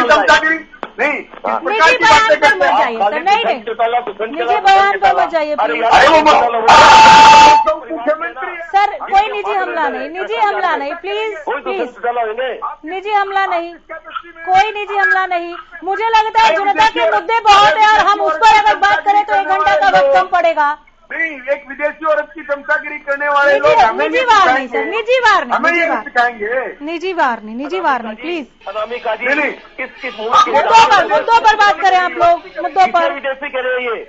चमचागिरी नहीं। निजी बयान पर मत जाइए सर, नहीं निजी बयान पर मत जाइए सर, कोई निजी हमला नहीं, प्लीज निजी हमला नहीं, कोई निजी हमला नहीं। मुझे लगता है जनता के मुद्दे बहुत है और हम उस पर अगर बात करें तो 1 घंटा का वक्त कम पड़ेगा। नहीं, एक विदेशी औरत की चमचागिरी करने वाले लोग निजी वार नहीं सर, निजी वार नहीं, हमें ये सिखाएंगे। निजी वार नहीं प्लीज। अनामिका जी मुद्दों पर बात करें आप लोग, मुद्दों पर। विदेशी कह रहे हैं ये।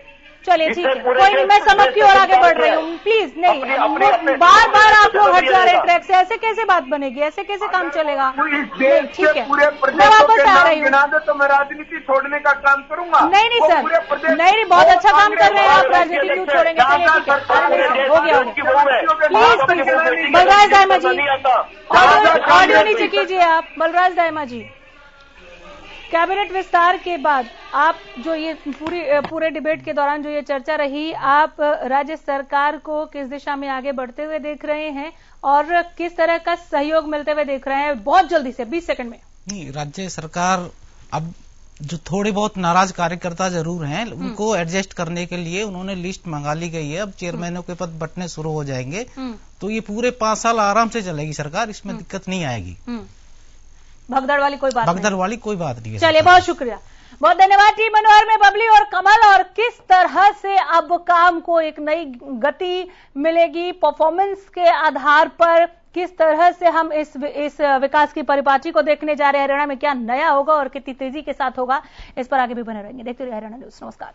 चलिए ठीक है, कोई नहीं, मैं समझ की ओर आगे बढ़ रही हूँ, प्लीज नहीं। बार बार आप लोग हट जा रहे हैं ट्रैक से, ऐसे कैसे बात बनेगी, ऐसे कैसे काम चलेगा? ठीक है, मैं वापस आ रही हूँ। तो मैं राजनीति छोड़ने का काम करूंगा। नहीं सर, नहीं, बहुत अच्छा काम कर रहे हैं आप, राजनीति क्यों छोड़ेंगे? चलिए ठीक है, हो गया। प्लीज बलराज दाइमा जी, ऑडियो नीचे कीजिए आप। बलराज दाइमा जी, कैबिनेट विस्तार के बाद आप जो ये पूरे डिबेट के दौरान जो ये चर्चा रही, आप राज्य सरकार को किस दिशा में आगे बढ़ते हुए देख रहे हैं और किस तरह का सहयोग मिलते हुए देख रहे हैं? बहुत जल्दी से 20 सेकंड में। नहीं, राज्य सरकार अब जो थोड़े बहुत नाराज कार्यकर्ता जरूर हैं, उनको एडजस्ट करने के लिए उन्होंने लिस्ट मंगा ली गई है। अब चेयरमैनों के पद बंटने शुरू हो जाएंगे, तो ये पूरे 5 साल आराम से चलेगी सरकार, इसमें दिक्कत नहीं आएगी। भगदड़ वाली कोई बात नहीं है। चलिए, बहुत शुक्रिया, बहुत धन्यवाद टीम मनोहर में बबली और कमल। और किस तरह से अब काम को एक नई गति मिलेगी, परफॉर्मेंस के आधार पर किस तरह से हम इस विकास की परिपाटी को देखने जा रहे हैं, हरियाणा में क्या नया होगा और कितनी तेजी के साथ होगा, इस पर आगे भी बने रहेंगे। देखते रहिए हरियाणा न्यूज। नमस्कार।